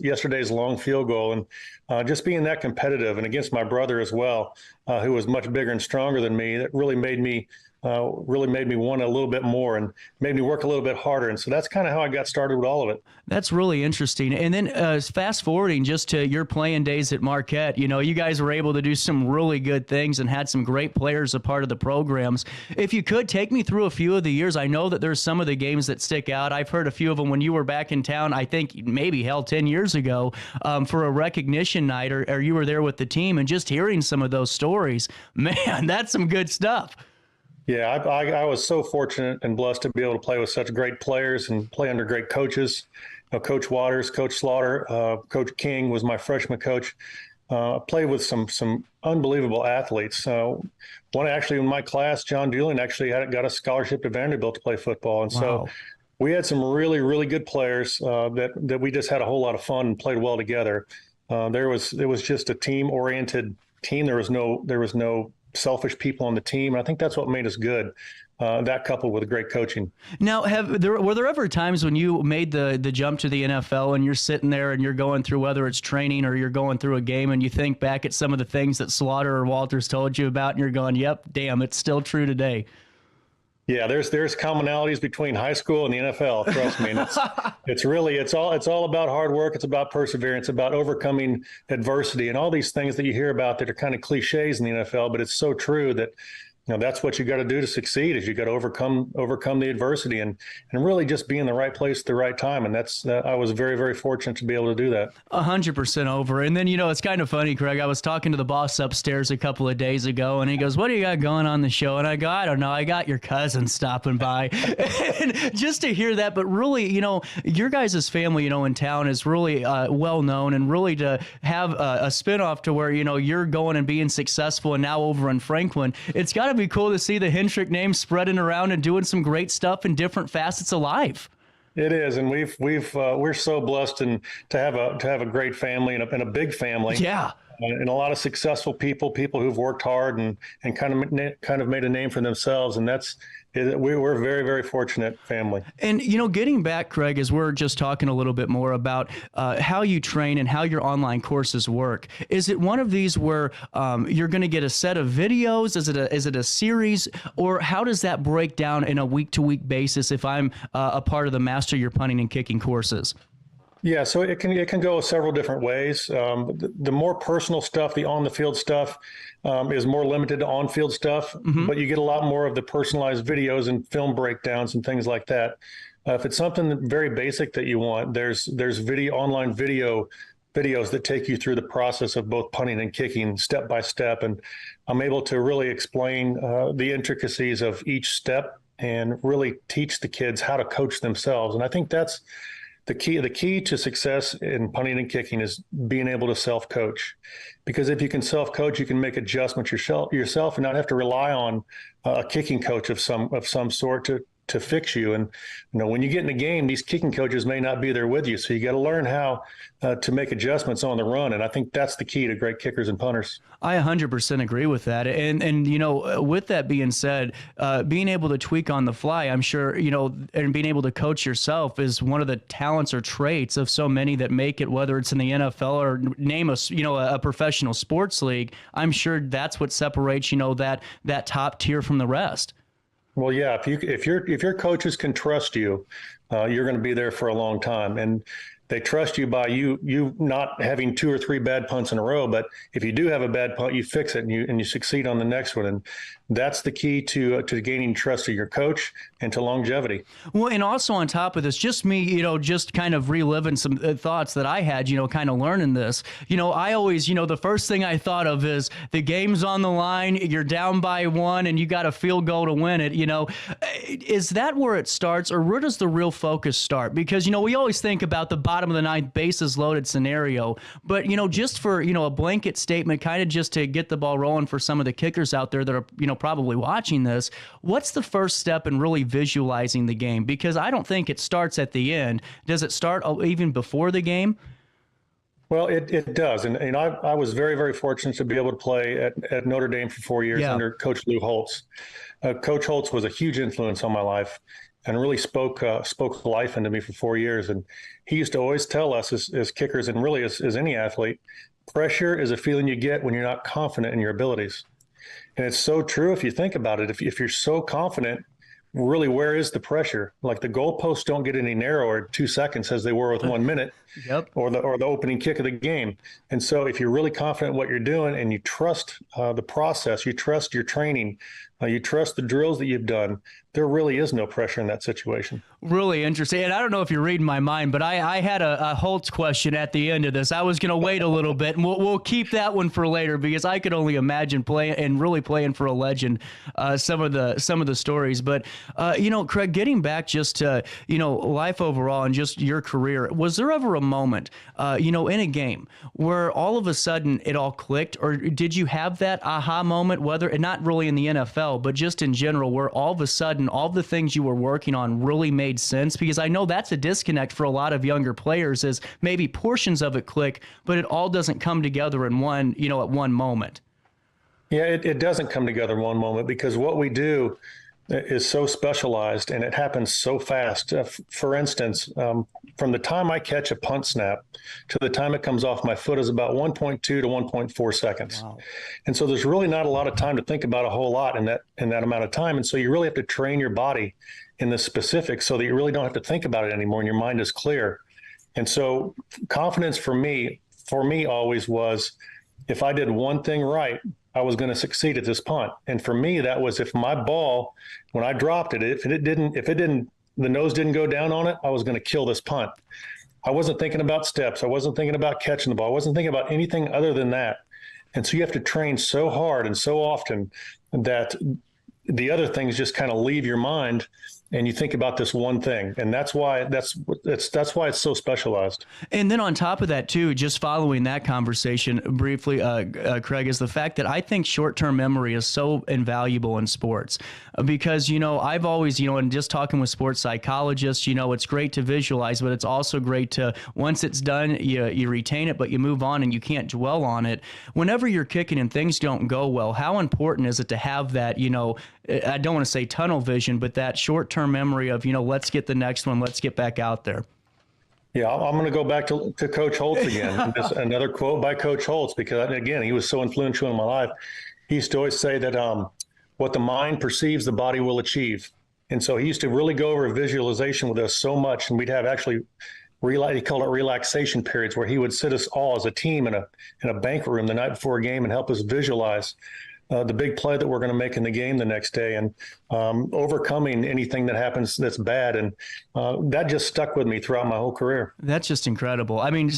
long field goal, and just being that competitive, and against my brother as well, who was much bigger and stronger than me, that really made me want a little bit more and made me work a little bit harder. And so that's kind of how I got started with all of it. That's really interesting. And then fast forwarding just to your playing days at Marquette, you know, you guys were able to do some really good things and had some great players a part of the programs. If you could take me through a few of the years, I know that there's some of the games that stick out. I've heard a few of them when you were back in town, I think maybe 10 years ago, for a recognition night, or you were there with the team, and just hearing some of those stories, man, that's some good stuff. Yeah, I was so fortunate and blessed to be able to play with such great players and play under great coaches. You know, Coach Waters, Coach Slaughter, Coach King was my freshman coach. Played with some unbelievable athletes. One actually in my class, John Dooling, actually got a scholarship to Vanderbilt to play football. And so we had some really, really good players that we just had a whole lot of fun and played well together. It was just a team-oriented team. There was no selfish people on the team. And I think that's what made us good. That coupled with great coaching. Now, were there ever times when you made the jump to the NFL and you're sitting there and you're going through, whether it's training or you're going through a game, and you think back at some of the things that Slaughter or Walters told you about, and you're going, "Yep, damn, it's still true today." Yeah, there's commonalities between high school and the NFL. Trust me. And it's all about hard work. It's about perseverance, about overcoming adversity, and all these things that you hear about that are kind of cliches in the NFL. But it's so true that, you know, that's what you got to do to succeed. Is you got to overcome the adversity and really just be in the right place at the right time. And I was very, very fortunate to be able to do that. 100% over. And then, you know, it's kind of funny, Craig. I was talking to the boss upstairs a couple of days ago, and he goes, "What do you got going on the show?" And I go, "I don't know. I got your cousin stopping by." And just to hear that, but really, you know, your guys' family, you know, in town is really well known, and really to have a spinoff to where, you know, you're going and being successful, and now over in Franklin, it's got to be cool to see the Hendrick name spreading around and doing some great stuff in different facets of life. It is, and we're so blessed and to have a great family and a big family. Yeah. And a lot of successful people who've worked hard and kind of made a name for themselves, and we're a very, very fortunate family. And, you know, getting back, Craig, as we're just talking a little bit more about how you train and how your online courses work, is it one of these where you're going to get a set of videos? Is it a series? Or how does that break down in a week-to-week basis if I'm a part of the Master Your Punting and Kicking courses? Yeah, so it can go several different ways. The more personal stuff, the on-the-field stuff, is more limited to on-field stuff, but you get a lot more of the personalized videos and film breakdowns and things like that. If it's something very basic that you want, there's online videos that take you through the process of both punting and kicking step by step, and I'm able to really explain the intricacies of each step and really teach the kids how to coach themselves. And I think that's the key to success in punting and kicking is being able to self-coach, because if you can self-coach, you can make adjustments yourself and not have to rely on a kicking coach of some sort to fix you. And, you know, when you get in a game, these kicking coaches may not be there with you. So you got to learn how to make adjustments on the run. And I think that's the key to great kickers and punters. I 100% agree with that. And you know, with that being said, being able to tweak on the fly, I'm sure, you know, and being able to coach yourself is one of the talents or traits of so many that make it, whether it's in the NFL or name a professional sports league. I'm sure that's what separates, you know, that top tier from the rest. Well, yeah, if your coaches can trust you, you're going to be there for a long time, and they trust you by you not having 2 or 3 bad punts in a row. But if you do have a bad punt, you fix it and you succeed on the next one. And that's the key to gaining trust of your coach and to longevity. Well, and also on top of this, just me, you know, just kind of reliving some thoughts that I had, you know, kind of learning this. You know, I always, you know, the first thing I thought of is the game's on the line, you're down by 1, and you got a field goal to win it. You know, is that where it starts, or where does the real focus start? Because, you know, we always think about the bottom of the ninth, bases loaded scenario. But, just for, a blanket statement, kind of just to get the ball rolling for some of the kickers out there that are, probably watching this, what's the first step in really visualizing the game? Because I don't think it starts at the end. Does it start even before the game? Well, it does. And I was very, very fortunate to be able to play at Notre Dame for 4 years under Coach Lou Holtz. Coach Holtz was a huge influence on my life and really spoke life into me for 4 years. And he used to always tell us as kickers, and really as any athlete, pressure is a feeling you get when you're not confident in your abilities. And it's so true if you think about it. If you're so confident, really, where is the pressure? Like, the goalposts don't get any narrower 2 seconds as they were with 1 minute, or the opening kick of the game. And so if you're really confident in what you're doing and you trust the process, you trust your training, you trust the drills that you've done, there really is no pressure in that situation. Really interesting. And I don't know if you're reading my mind, but I had a Holtz question at the end of this. I was going to wait a little bit, and we'll keep that one for later, because I could only imagine playing for a legend, some of the stories. But, Craig, getting back just to, life overall and just your career, was there ever a moment, in a game where all of a sudden it all clicked, or did you have that aha moment, whether, and not really in the NFL, but just in general, where all of a sudden all the things you were working on really made sense? Because I know that's a disconnect for a lot of younger players, is maybe portions of it click, but it all doesn't come together in one, at one moment. Yeah, it doesn't come together in one moment, because what we do is so specialized and it happens so fast. For instance, from the time I catch a punt snap to the time it comes off my foot is about 1.2 to 1.4 seconds. Wow. And so there's really not a lot of time to think about a whole lot in that amount of time. And so you really have to train your body in the specifics so that you really don't have to think about it anymore and your mind is clear. And so confidence for me always was, if I did one thing right, I was going to succeed at this punt. And for me, that was, if my ball, when I dropped it, if the nose didn't go down on it, I was going to kill this punt. I wasn't thinking about steps. I wasn't thinking about catching the ball. I wasn't thinking about anything other than that. And so you have to train so hard and so often that the other things just kind of leave your mind, and you think about this one thing. And that's why it's so specialized. And then on top of that too, just following that conversation briefly, Craig, is the fact that I think short-term memory is so invaluable in sports, because, I've always, and just talking with sports psychologists, it's great to visualize, but it's also great to, once it's done, you retain it, but you move on and you can't dwell on it. Whenever you're kicking and things don't go well, how important is it to have that, I don't want to say tunnel vision, but that short-term memory of, let's get the next one, let's get back out there? Yeah, I'm going to go back to Coach Holtz again. Just another quote by Coach Holtz, because, again, he was so influential in my life. He used to always say that what the mind perceives, the body will achieve. And so he used to really go over visualization with us so much, and we'd have actually he called it relaxation periods, where he would sit us all as a team in a banquet room the night before a game and help us visualize the big play that we're going to make in the game the next day, and overcoming anything that happens that's bad. And that just stuck with me throughout my whole career. That's just incredible. I mean,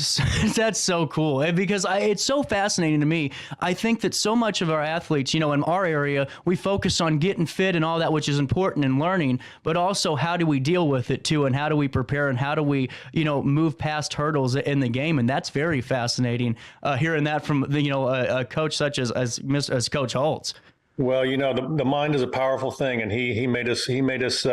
that's so cool, because it's so fascinating to me. I think that so much of our athletes, in our area, we focus on getting fit and all that, which is important in learning, but also how do we deal with it too, and how do we prepare, and how do we, move past hurdles in the game. And that's very fascinating, hearing that from a coach such as Coach Holtz. Well, the mind is a powerful thing, and he made us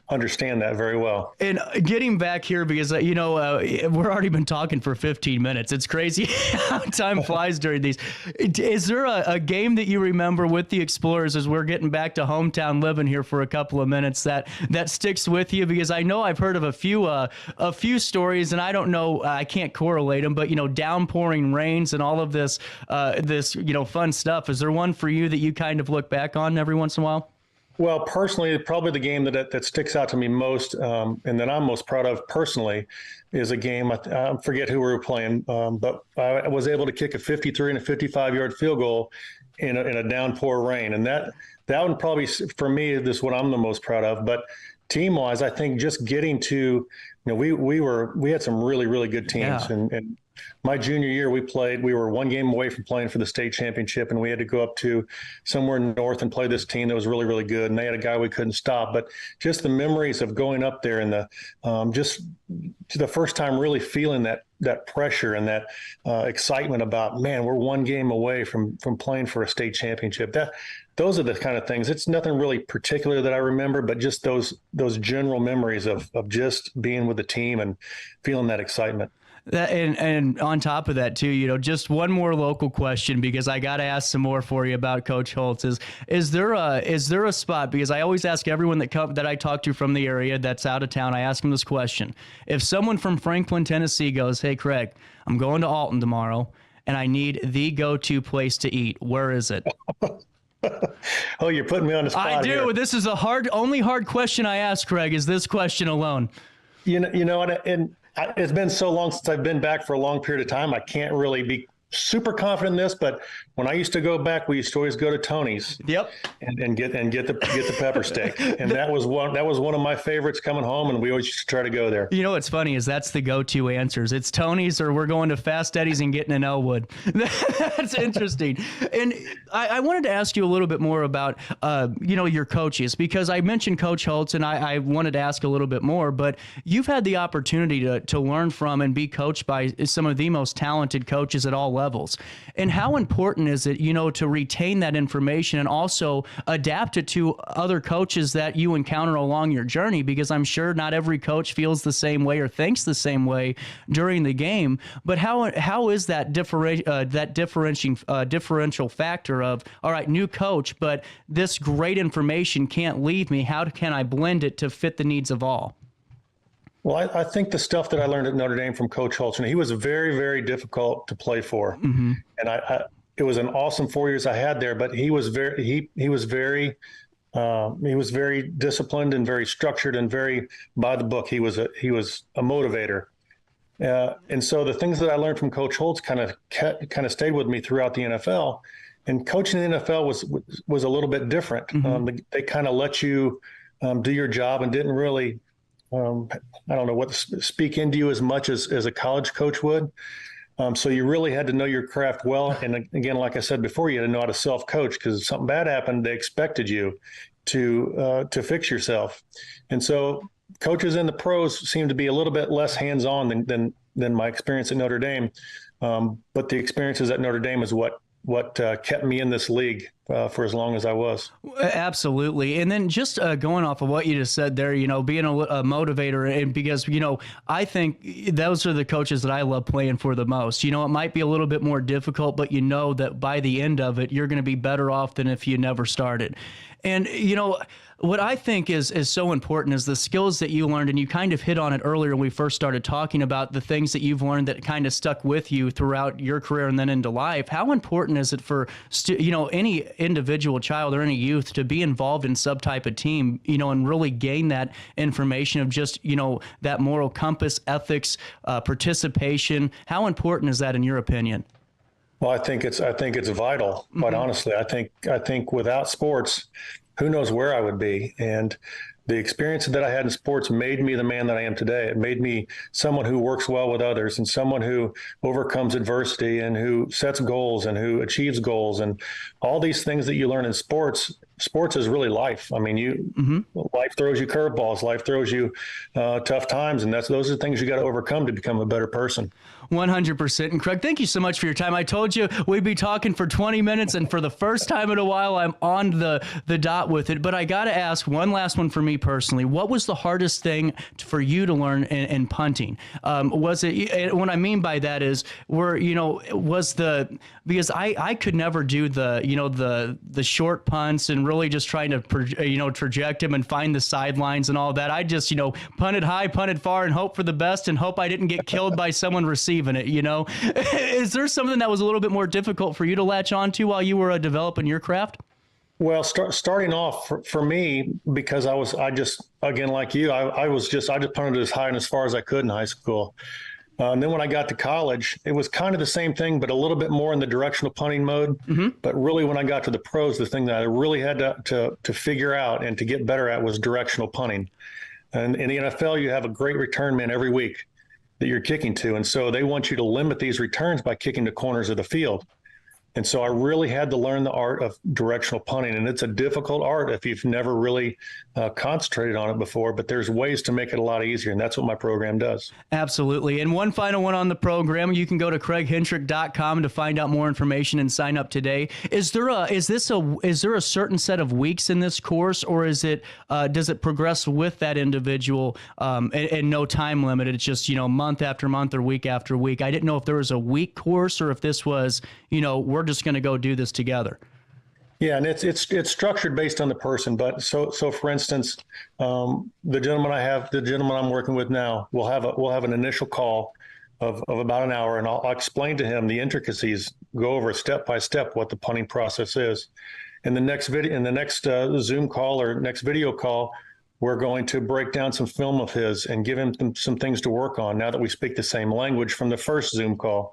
understand that very well. And getting back here, because we're already been talking for 15 minutes. It's crazy how time flies during these. Is there a game that you remember with the Explorers, as we're getting back to hometown living here for a couple of minutes, that sticks with you? Because I know I've heard of a few stories, and I don't know, I can't correlate them, but downpouring rains and all of this fun stuff. Is there one for you that you kind of look back on every once in a while? Well, personally, probably the game that sticks out to me most, and that I'm most proud of personally, is a game, I forget who we were playing, but I was able to kick a 53 and a 55-yard field goal in a downpour rain. And that one probably, for me, is what I'm the most proud of. But team-wise, I think just getting to, we had some really, really good teams. Yeah. And my junior year, we were one game away from playing for the state championship, and we had to go up to somewhere north and play this team that was really, really good. And they had a guy we couldn't stop. But just the memories of going up there and just the first time really feeling that pressure and that excitement about, man, we're one game away from playing for a state championship. Those are the kind of things. It's nothing really particular that I remember, but just those general memories of just being with the team and feeling that excitement. And on top of that too, just one more local question, because I got to ask some more for you about Coach Holtz. Is there a spot? Because I always ask everyone that I talk to from the area that's out of town, I ask them this question: if someone from Franklin, Tennessee goes, "Hey, Craig, I'm going to Alton tomorrow, and I need the go-to place to eat," where is it? Oh, you're putting me on the spot. I do. Here. This is only hard question I ask, Craig, is this question alone. And it's been so long since I've been back for a long period of time. I can't really be super confident in this, but when I used to go back, we used to always go to Tony's. Yep. And get the pepper steak. And that was one of my favorites coming home, and we always used to try to go there. You know what's funny is that's the go-to answers. It's Tony's, or we're going to Fast Eddie's and getting an Elwood. That's interesting. And I wanted to ask you a little bit more about your coaches, because I mentioned Coach Holtz, and I wanted to ask a little bit more, but you've had the opportunity to learn from and be coached by some of the most talented coaches at all levels. And how important is it, to retain that information and also adapt it to other coaches that you encounter along your journey? Because I'm sure not every coach feels the same way or thinks the same way during the game. But how is that differential factor of, all right, new coach, but this great information can't leave me. How can I blend it to fit the needs of all? Well, I think the stuff that I learned at Notre Dame from Coach Holtz, he was very, very difficult to play for. Mm-hmm. And it was an awesome 4 years I had there, but he was very disciplined and very structured and very by the book. He was a motivator. And so the things that I learned from Coach Holtz kind of stayed with me throughout the NFL. And coaching in the NFL was a little bit different. Mm-hmm. They kind of let you do your job and didn't really, speak into you as much as a college coach would. So you really had to know your craft well. And again, like I said before, you had to know how to self-coach, because if something bad happened, they expected you to fix yourself. And so coaches in the pros seem to be a little bit less hands-on than my experience at Notre Dame. But the experiences at Notre Dame is what kept me in this league for as long as I was. Absolutely. And then just going off of what you just said there, being a motivator, and because, I think those are the coaches that I love playing for the most. It might be a little bit more difficult, but that by the end of it, you're going to be better off than if you never started. And, what I think is so important is the skills that you learned, and you kind of hit on it earlier when we first started talking about the things that you've learned that kind of stuck with you throughout your career and then into life. How important is it for, any individual child or any youth to be involved in some type of team, and really gain that information of just, that moral compass, ethics, participation? How important is that in your opinion? Well, I think it's vital, quite honestly. I think without sports, who knows where I would be. And the experience that I had in sports made me the man that I am today. It made me someone who works well with others and someone who overcomes adversity and who sets goals and who achieves goals. And all these things that you learn in sports is really life. I mean, life throws you curveballs, life throws you tough times. And those are the things you got to overcome to become a better person. 100%. And Craig, thank you so much for your time. I told you we'd be talking for 20 minutes, and for the first time in a while, I'm on the dot with it. But I got to ask one last one for me personally. What was the hardest thing for you to learn in punting? Was it, what I mean by that is, because I could never do the short punts and really just trying to, traject him and find the sidelines and all that. I just, punted high, punted far, and hope for the best and hope I didn't get killed by someone receiving it, Is there something that was a little bit more difficult for you to latch on to while you were developing your craft? Well, starting off for me, because I just, again, like you, I just punted as high and as far as I could in high school. And then when I got to college, it was kind of the same thing, but a little bit more in the directional punting mode. Mm-hmm. But really, when I got to the pros, the thing that I really had to figure out and to get better at was directional punting. And in the NFL, you have a great return man every week. that you're kicking to. And so they want you to limit these returns by kicking to corners of the field. And so I really had to learn the art of directional punting, and it's a difficult art if you've never really concentrated on it before, but there's ways to make it a lot easier, and that's what my program does. Absolutely. And one final one on the program, you can go to CraigHentrick.com to find out more information and sign up today. Is there a certain set of weeks in this course, or is it does it progress with that individual and no time limit? It's just, month after month or week after week. I didn't know if there was a week course or if this was, we're just going to go do this together. Yeah, and it's structured based on the person. But so for instance, the gentleman I'm working with now, we'll have an initial call of about an hour, and I'll explain to him the intricacies, go over step by step what the punting process is. In the next Zoom call or next video call, we're going to break down some film of his and give him some things to work on now that we speak the same language from the first Zoom call.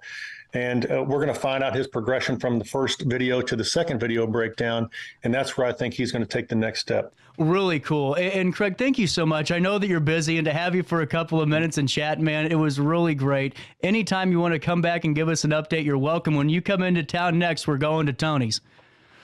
And we're going to find out his progression from the first video to the second video breakdown. And that's where I think he's going to take the next step. Really cool. And Craig, thank you so much. I know that you're busy, and to have you for a couple of minutes and chat, man, it was really great. Anytime you want to come back and give us an update, you're welcome. When you come into town next, we're going to Tony's.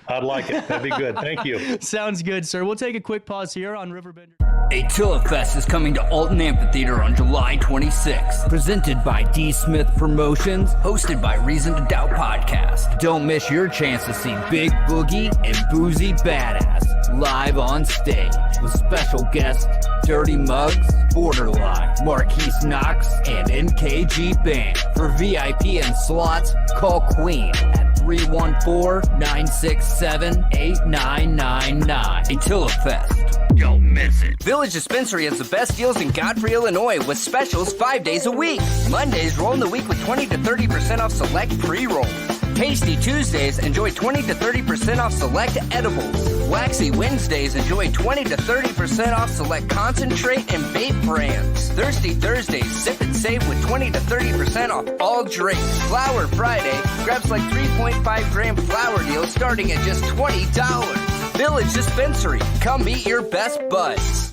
I'd like it. That'd be good. Thank you. Sounds good, sir. We'll take a quick pause here on RiverBender. Attila Fest is coming to Alton Amphitheater on July 26th. Presented by D. Smith Promotions, hosted by Reason to Doubt Podcast. Don't miss your chance to see Big Boogie and Boozy Badass live on stage with special guests Dirty Muggs, Borderline, Marquise Knox, and NKG Band. For VIP and slots, call Queen at 314-967-8999. Attila Fest. Don't miss it. Village Dispensary has the best deals in Godfrey, Illinois, with specials 5 days a week. Mondays, roll in the week with 20 to 30% off select pre-rolls. Tasty Tuesdays, enjoy 20 to 30% off select edibles. Waxy Wednesdays, enjoy 20 to 30% off select concentrate and vape brands. Thirsty Thursdays, sip and save with 20 to 30% off all drinks. Flower Friday, grab like 3.5 gram flower deals starting at just $20. Village Dispensary, come meet your best buds.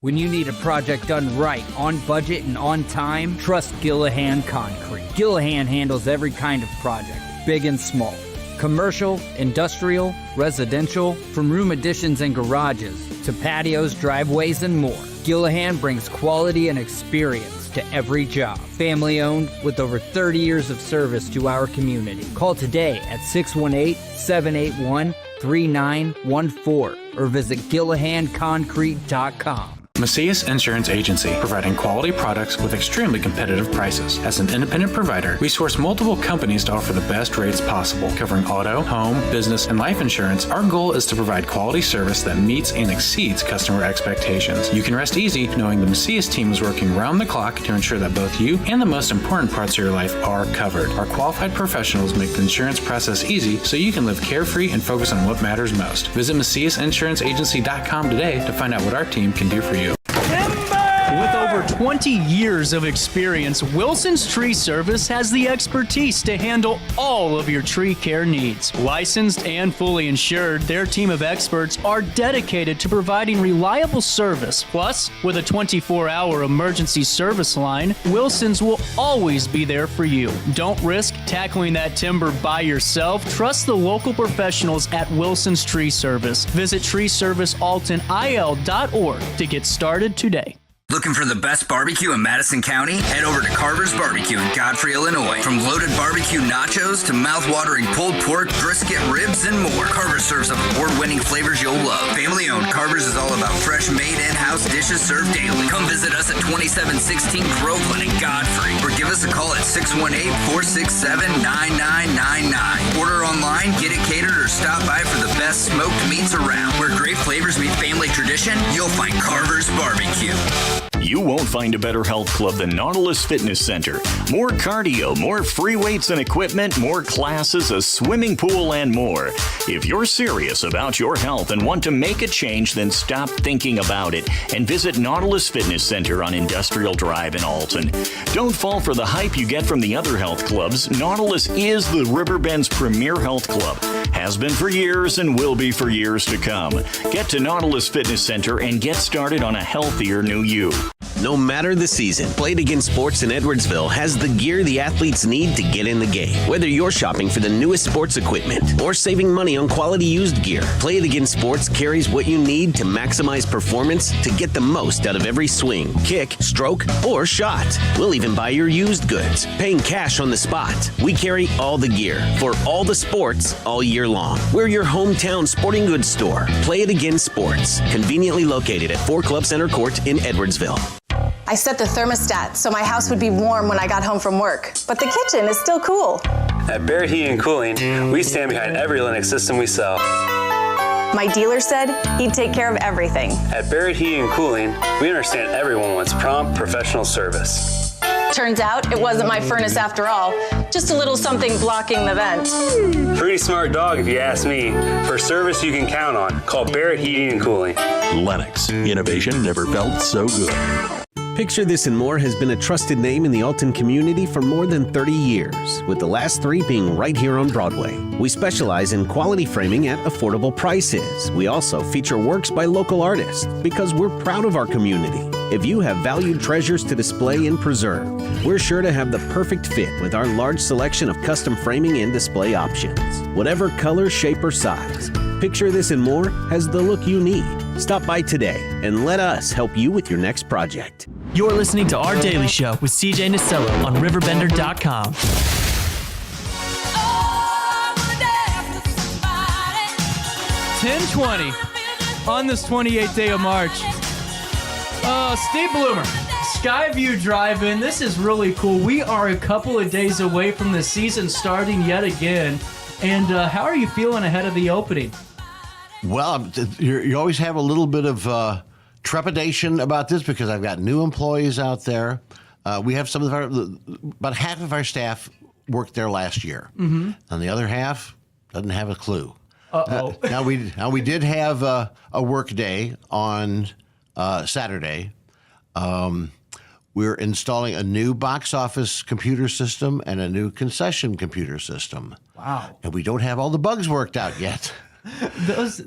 When you need a project done right, on budget and on time, trust Gillahan Concrete. Gillahan handles every kind of project, big and small. Commercial, industrial, residential, from room additions and garages to patios, driveways, and more. Gillahan brings quality and experience to every job. Family owned with over 30 years of service to our community. Call today at 618-781-3914 or visit GillahanConcrete.com. Macias Insurance Agency, providing quality products with extremely competitive prices. As an independent provider, we source multiple companies to offer the best rates possible, covering auto, home, business, and life insurance. Our goal is to provide quality service that meets and exceeds customer expectations. You can rest easy knowing the Macias team is working round the clock to ensure that both you and the most important parts of your life are covered. Our qualified professionals make the insurance process easy so you can live carefree and focus on what matters most. Visit MaciasInsuranceAgency.com today to find out what our team can do for you. With over 20 years of experience, Wilson's Tree Service has the expertise to handle all of your tree care needs. Licensed and fully insured, their team of experts are dedicated to providing reliable service. Plus, with a 24-hour emergency service line, Wilson's will always be there for you. Don't risk tackling that timber by yourself. Trust the local professionals at Wilson's Tree Service. Visit treeservicealtonil.org to get started today. Looking for the best barbecue in Madison County? Head over to Carver's Barbecue in Godfrey, Illinois. From loaded barbecue nachos to mouth-watering pulled pork, brisket, ribs, and more, Carver's serves up award-winning flavors you'll love. Family-owned, Carver's is all about fresh-made in-house dishes served daily. Come visit us at 2716 Groveland in Godfrey, or give us a call at 618-467-9999. Order online, get it catered, or stop by for the best smoked meats around. Where great flavors meet family tradition, you'll find Carver's Barbecue. You won't find a better health club than Nautilus Fitness Center. More cardio, more free weights and equipment, more classes, a swimming pool, and more. If you're serious about your health and want to make a change, then stop thinking about it and visit Nautilus Fitness Center on Industrial Drive in Alton. Don't fall for the hype you get from the other health clubs. Nautilus is the Riverbend's premier health club. Has been for years and will be for years to come. Get to Nautilus Fitness Center and get started on a healthier new you. No matter the season, Play It Again Sports in Edwardsville has the gear the athletes need to get in the game. Whether you're shopping for the newest sports equipment or saving money on quality used gear, Play It Again Sports carries what you need to maximize performance to get the most out of every swing, kick, stroke, or shot. We'll even buy your used goods, paying cash on the spot. We carry all the gear for all the sports all year long. We're your hometown sporting goods store. Play It Again Sports, conveniently located at 4 Club Center Court in Edwardsville. I set the thermostat so my house would be warm when I got home from work, but the kitchen is still cool. At Barrett Heating and Cooling, we stand behind every Lennox system we sell. My dealer said he'd take care of everything. At Barrett Heating and Cooling, we understand everyone wants prompt, professional service. Turns out it wasn't my furnace after all, just a little something blocking the vent. Pretty smart dog if you ask me. For service you can count on, call Barrett Heating and Cooling. Lennox, innovation never felt so good. Picture This and More has been a trusted name in the Alton community for more than 30 years, with the last 3 being right here on Broadway. We specialize in quality framing at affordable prices. We also feature works by local artists because we're proud of our community. If you have valued treasures to display and preserve, we're sure to have the perfect fit with our large selection of custom framing and display options. Whatever color, shape, or size, Picture This and More has the look you need. Stop by today and let us help you with your next project. You're listening to Our Daily Show with CJ Nasello on RiverBender.com. 10:20 on this 28th day of March. Steve Bloomer, Skyview Drive-In. This is really cool. We are a couple of days away from the season starting yet again. And how are you feeling ahead of the opening? Well, you always have a little bit of trepidation about this because I've got new employees out there. We have some of about half of our staff worked there last year, and the other half doesn't have a clue. Now we did have a work day on Saturday. We're installing a new box office computer system and a new concession computer system. Wow! And we don't have all the bugs worked out yet. Those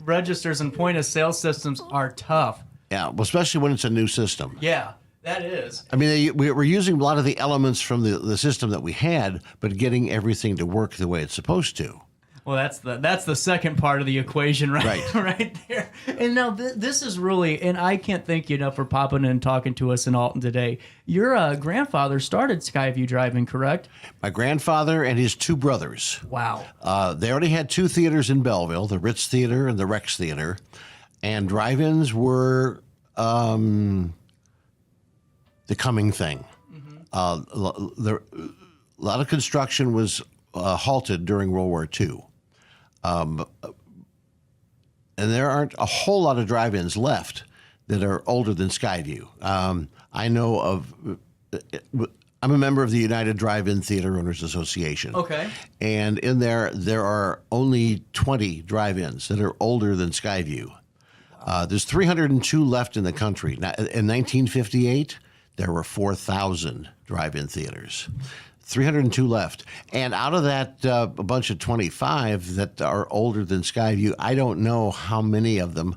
registers and point of sale systems are tough. Yeah, well, especially when it's a new system. Yeah, that is. I mean, we're using a lot of the elements from the system that we had, but getting everything to work the way it's supposed to. Well, that's the second part of the equation, right there. And now this is really, and I can't thank you enough for popping in and talking to us in Alton today. Your grandfather started Skyview Drive-In, correct? My grandfather and his 2 brothers. Wow. They already had 2 theaters in Belleville, the Ritz Theater and the Rex Theater, and drive-ins were the coming thing. A lot of construction was halted during World War II. And there aren't a whole lot of drive-ins left that are older than Skyview. I know of, I'm a member of the United Drive-In Theater Owners Association. Okay. And in there are only 20 drive-ins that are older than Skyview. There's 302 left in the country. Now, in 1958, there were 4,000 drive-in theaters. 302 left. And out of that, a bunch of 25 that are older than Skyview, I don't know how many of them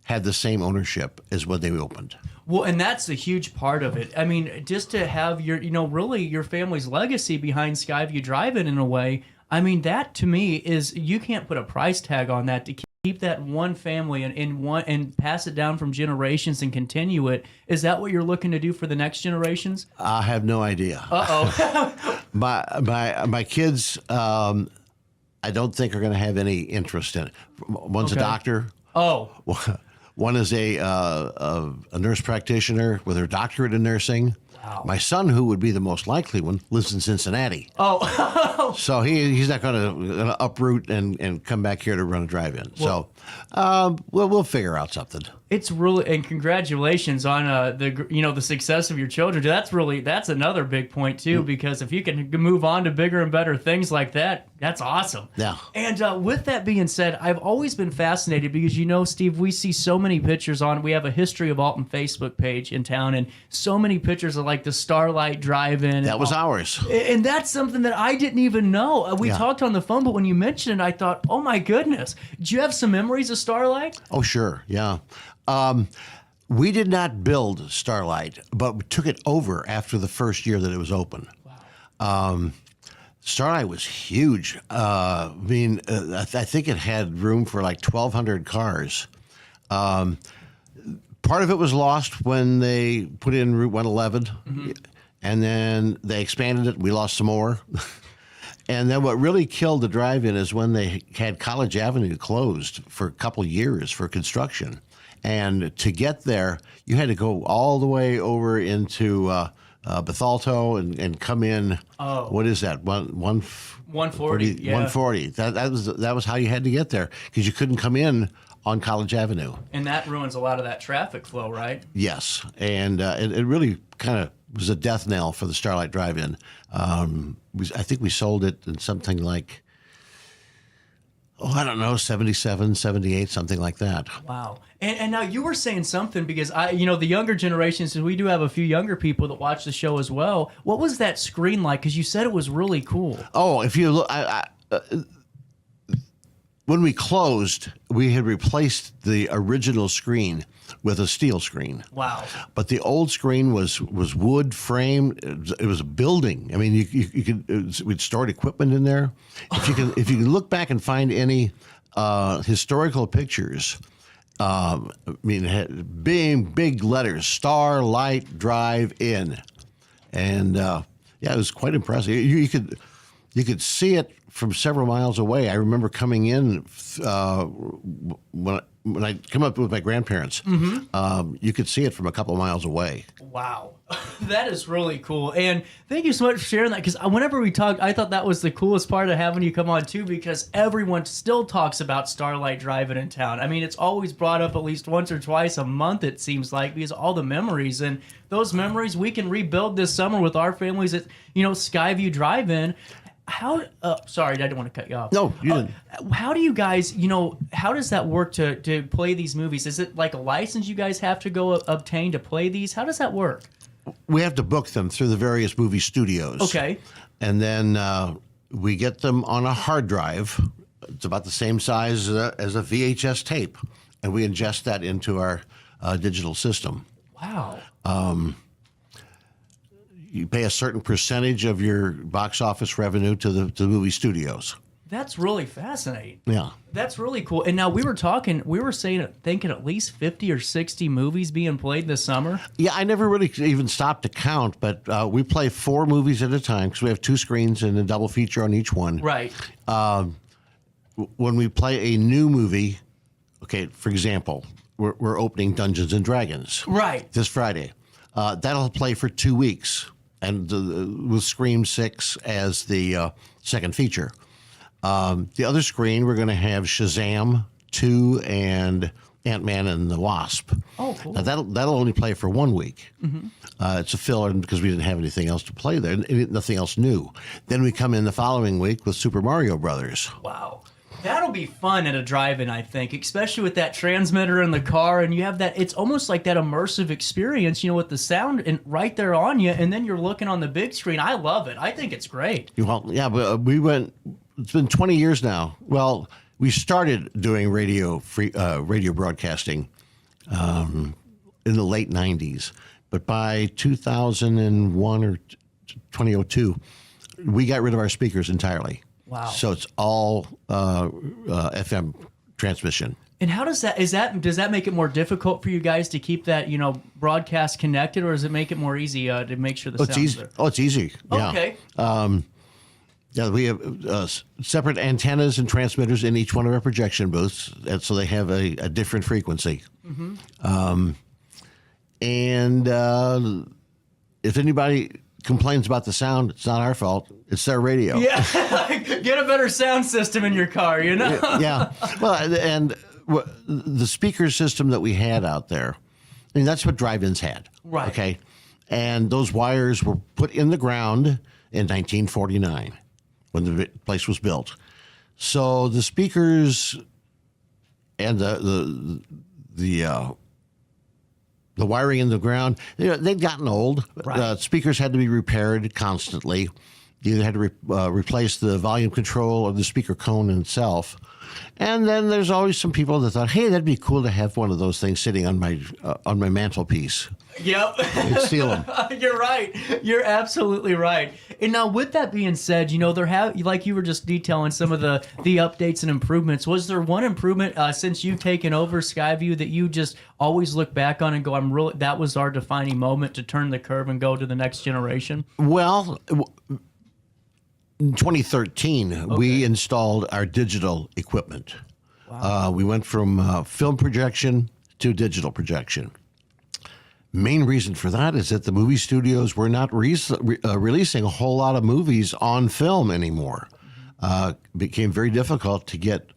had the same ownership as when they opened. Well, and that's a huge part of it. I mean, just to have your, really your family's legacy behind Skyview Drive-In in a way, I mean, that to me is, you can't put a price tag on that to keep that one family and pass it down from generations and continue it. Is that what you're looking to do for the next generations? I have no idea. Uh-oh. my kids, I don't think are going to have any interest in it. One's a doctor. Oh. One is a nurse practitioner with her doctorate in nursing. Wow. My son, who would be the most likely one, lives in Cincinnati. Oh. So he's not going to uproot and come back here to run a drive-in. Well, So we'll figure out something. It's really, and congratulations on the success of your children. That's another big point too, because if you can move on to bigger and better things like that, that's awesome. Yeah. And with that being said, I've always been fascinated because, Steve, we see so many pictures we have a History of Alton Facebook page in town, and so many pictures of like the Starlight Drive-In. That was ours. And that's something that I didn't even know. We talked on the phone, but when you mentioned it, I thought, oh my goodness. Do you have some memories of Starlight? Oh, sure. Yeah. We did not build Starlight, but we took it over after the first year that it was open. Wow. Starlight was huge. I think it had room for like 1,200 cars. Part of it was lost when they put in Route 111, and then they expanded it. We lost some more. And then what really killed the drive-in is when they had College Avenue closed for a couple years for construction. And to get there, you had to go all the way over into Bethalto and come in. Oh. What is that? 140. Yeah. 140. That was how you had to get there, because you couldn't come in on College Avenue. And that ruins a lot of that traffic flow, right? Yes, and it really kind of was a death knell for the Starlight Drive-In. I think we sold it in something like, 77, 78, something like that. Wow. And now you were saying something, because the younger generations, and we do have a few younger people that watch the show as well. What was that screen like? Because you said it was really cool. Oh, if you look, when we closed, we had replaced the original screen with a steel screen. Wow. But the old screen was wood framed. It was a building. I mean, you could we'd stored equipment in there. If you can look back and find any historical pictures, it had big letters, Starlight Drive-In, and it was quite impressive. You could see it from several miles away. I remember coming in when I come up with my grandparents. You could see it from a couple of miles away. Wow. That is really cool. And thank you so much for sharing that, because whenever we talked, I thought that was the coolest part of having you come on too, because everyone still talks about Starlight Drive-In in town. I mean, it's always brought up at least once or twice a month, it seems like, because all the memories, and those memories we can rebuild this summer with our families at, Skyview Drive-In. Sorry, I didn't want to cut you off. No, you didn't. How do you guys, how does that work to play these movies? Is it like a license you guys have to go obtain to play these? How does that work? We have to book them through the various movie studios. Okay. And then we get them on a hard drive. It's about the same size as a VHS tape. And we ingest that into our digital system. Wow. You pay a certain percentage of your box office revenue to the movie studios. That's really fascinating. Yeah. That's really cool. And now we were thinking at least 50 or 60 movies being played this summer. Yeah, I never really even stopped to count, but we play 4 movies at a time because we have 2 screens and a double feature on each one. Right. When we play a new movie, okay, for example, we're opening Dungeons and Dragons. Right. This Friday. That'll play for 2 weeks, and with Scream 6 as the second feature. The other screen, we're going to have Shazam 2 and Ant-Man and the Wasp. Oh, cool. Now that'll only play for 1 week. It's a filler because we didn't have anything else to play there, nothing else new. Then we come in the following week with Super Mario Brothers. Wow. That'll be fun at a drive-in, I think, especially with that transmitter in the car, and you have that, it's almost like that immersive experience, with the sound and right there on you, and then you're looking on the big screen. I love it. I think it's great. Well, yeah, but it's been 20 years now. Well, we started doing radio broadcasting in the late 90s, but by 2001 or 2002, we got rid of our speakers entirely. Wow. So it's all FM transmission. And how does that make it more difficult for you guys to keep that, broadcast connected, or does it make it more easy to make sure the sound's there? Oh, it's easy. Yeah. Okay. Yeah, we have separate antennas and transmitters in each one of our projection booths, and so they have a different frequency. And if anybody complains about the sound, it's not our fault. It's their radio. Yeah, get a better sound system in your car, you know? Yeah. Well, and the speaker system that we had out there, I mean, that's what drive-ins had. Right. Okay. And those wires were put in the ground in 1949 when the place was built. So the speakers and the wiring in the ground, they'd gotten old. Right. Speakers had to be repaired constantly. You either had to replace the volume control or the speaker cone itself. And then there's always some people that thought, hey, that'd be cool to have one of those things sitting on my mantelpiece. Yep. You'd steal them. You're right. You're absolutely right. And now, with that being said, like you were just detailing some of the updates and improvements. Was there one improvement since you've taken over Skyview that you just always look back on and go, that was our defining moment to turn the curve and go to the next generation? Well, in 2013, we installed our digital equipment. Wow. We went from film projection to digital projection. Main reason for that is that the movie studios were not releasing a whole lot of movies on film anymore. It became very difficult to get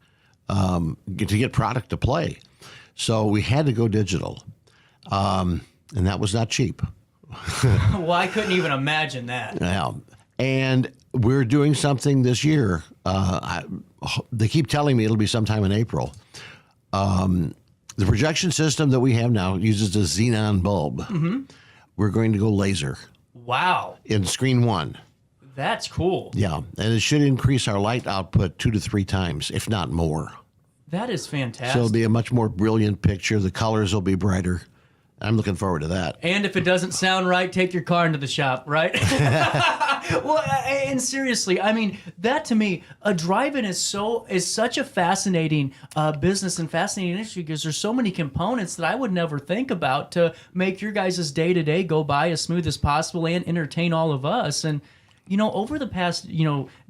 product to play. So we had to go digital. And that was not cheap. Well, I couldn't even imagine that. Yeah. And we're doing something this year. They keep telling me it'll be sometime in April. The projection system that we have now uses a xenon bulb. Mm-hmm. We're going to go laser. Wow. In screen one. That's cool. Yeah. And it should increase our light output 2 to 3 times, if not more. That is fantastic. So it'll be a much more brilliant picture. The colors will be brighter. I'm looking forward to that. And if it doesn't sound right, take your car into the shop, right? Well, and seriously, I mean, that to me, a drive-in is such a fascinating business and fascinating industry because there's so many components that I would never think about to make your guys' day-to-day go by as smooth as possible and entertain all of us. And over the past,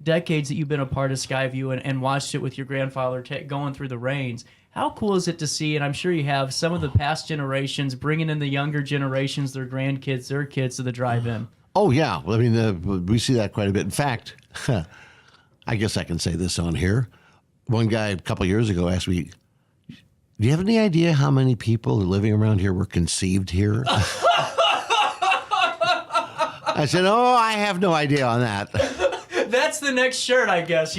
decades that you've been a part of Skyview and watched it with your grandfather going through the reins, how cool is it to see, and I'm sure you have, some of the past generations bringing in the younger generations, their grandkids, their kids to the drive-in? Oh, yeah. I mean, we see that quite a bit. In fact, I guess I can say this on here. One guy a couple years ago asked me, do you have any idea how many people living around here were conceived here? I said, oh, I have no idea on that. That's the next shirt, I guess,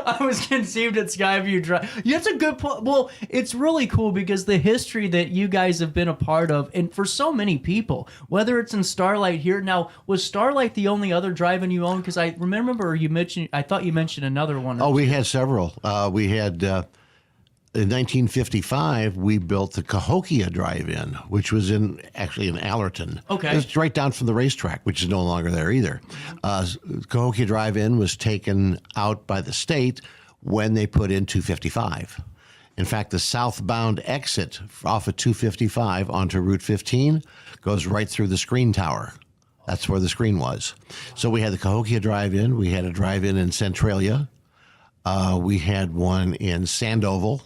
I was conceived at Skyview Drive. That's a good point. Well, it's really cool because the history that you guys have been a part of, and for so many people, whether it's in Starlight here. Now, was Starlight the only other drive-in you owned? Because I remember I thought you mentioned another one. Oh, we had several. We had, in 1955, we built the Cahokia Drive-In, which was actually in Allerton. Okay. It's right down from the racetrack, which is no longer there either. Cahokia Drive-In was taken out by the state when they put in 255. In fact, the southbound exit off of 255 onto Route 15 goes right through the screen tower. That's where the screen was. So we had the Cahokia Drive-In. We had a drive-in in Centralia. We had one in Sandoval.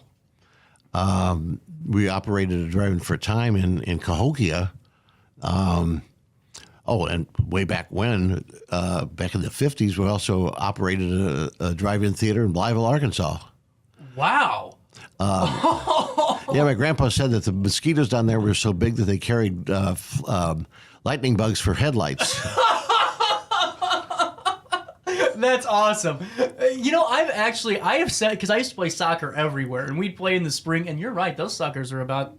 We operated a drive-in for a time in Cahokia. And way back when, back in the 50s, we also operated a drive-in theater in Blytheville, Arkansas. Wow. Yeah, my grandpa said that the mosquitoes down there were so big that they carried lightning bugs for headlights. That's awesome. I have said, because I used to play soccer everywhere, and we'd play in the spring, and you're right, those suckers are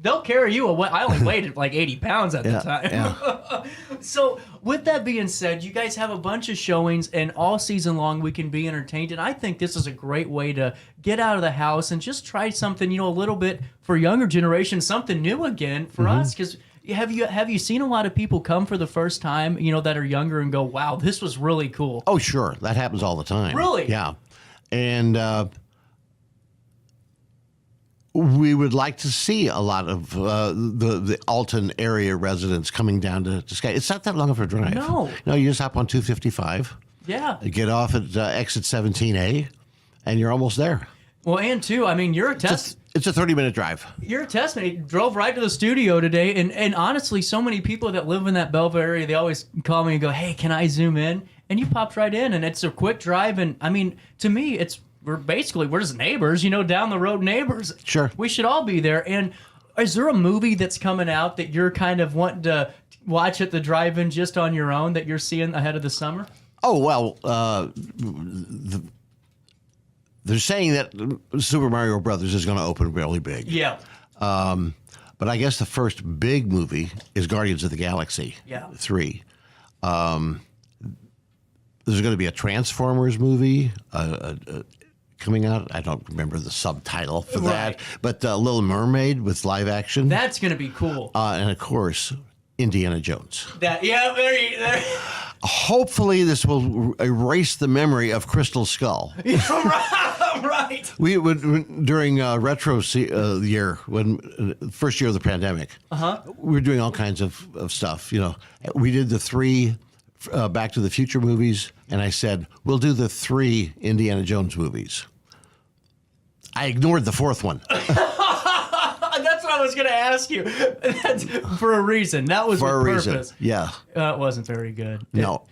they'll carry you away. I only weighed like 80 pounds at the time. Yeah. So with that being said, you guys have a bunch of showings, and all season long we can be entertained, and I think this is a great way to get out of the house and just try something, a little bit for younger generation, something new again for us, because have you seen a lot of people come for the first time, that are younger and go, wow, this was really cool? Oh, sure. That happens all the time. Really? Yeah. And we would like to see a lot of the Alton area residents coming down to Sky. It's not that long of a drive. No. You just hop on 255. Yeah. Get off at exit 17A, and you're almost there. Well, and too, I mean, you're a test. It's a 30-minute drive. You're a testament. He drove right to the studio today, and honestly, so many people that live in that Belleville area, they always call me and go, "Hey, can I zoom in?" And you popped right in, and it's a quick drive. And I mean, to me, we're just neighbors, down the road neighbors. Sure. We should all be there. And is there a movie that's coming out that you're kind of wanting to watch at the drive-in just on your own that you're seeing ahead of the summer? Oh, well, they're saying that Super Mario Brothers is going to open really big. Yeah. But I guess the first big movie is Guardians of the Galaxy 3. There's going to be a Transformers movie coming out. I don't remember the subtitle for that. But Little Mermaid with live action. That's going to be cool. And, of course, Indiana Jones. There. Hopefully this will erase the memory of Crystal Skull. Right. We would during retro year, when first year of the pandemic, we were doing all kinds of stuff. We did the 3 Back to the Future movies, and I said, we'll do the 3 Indiana Jones movies. I ignored the 4th one. That's what I was going to ask you. That's for a reason. That was for with a purpose. reason. Yeah. It wasn't very good. No.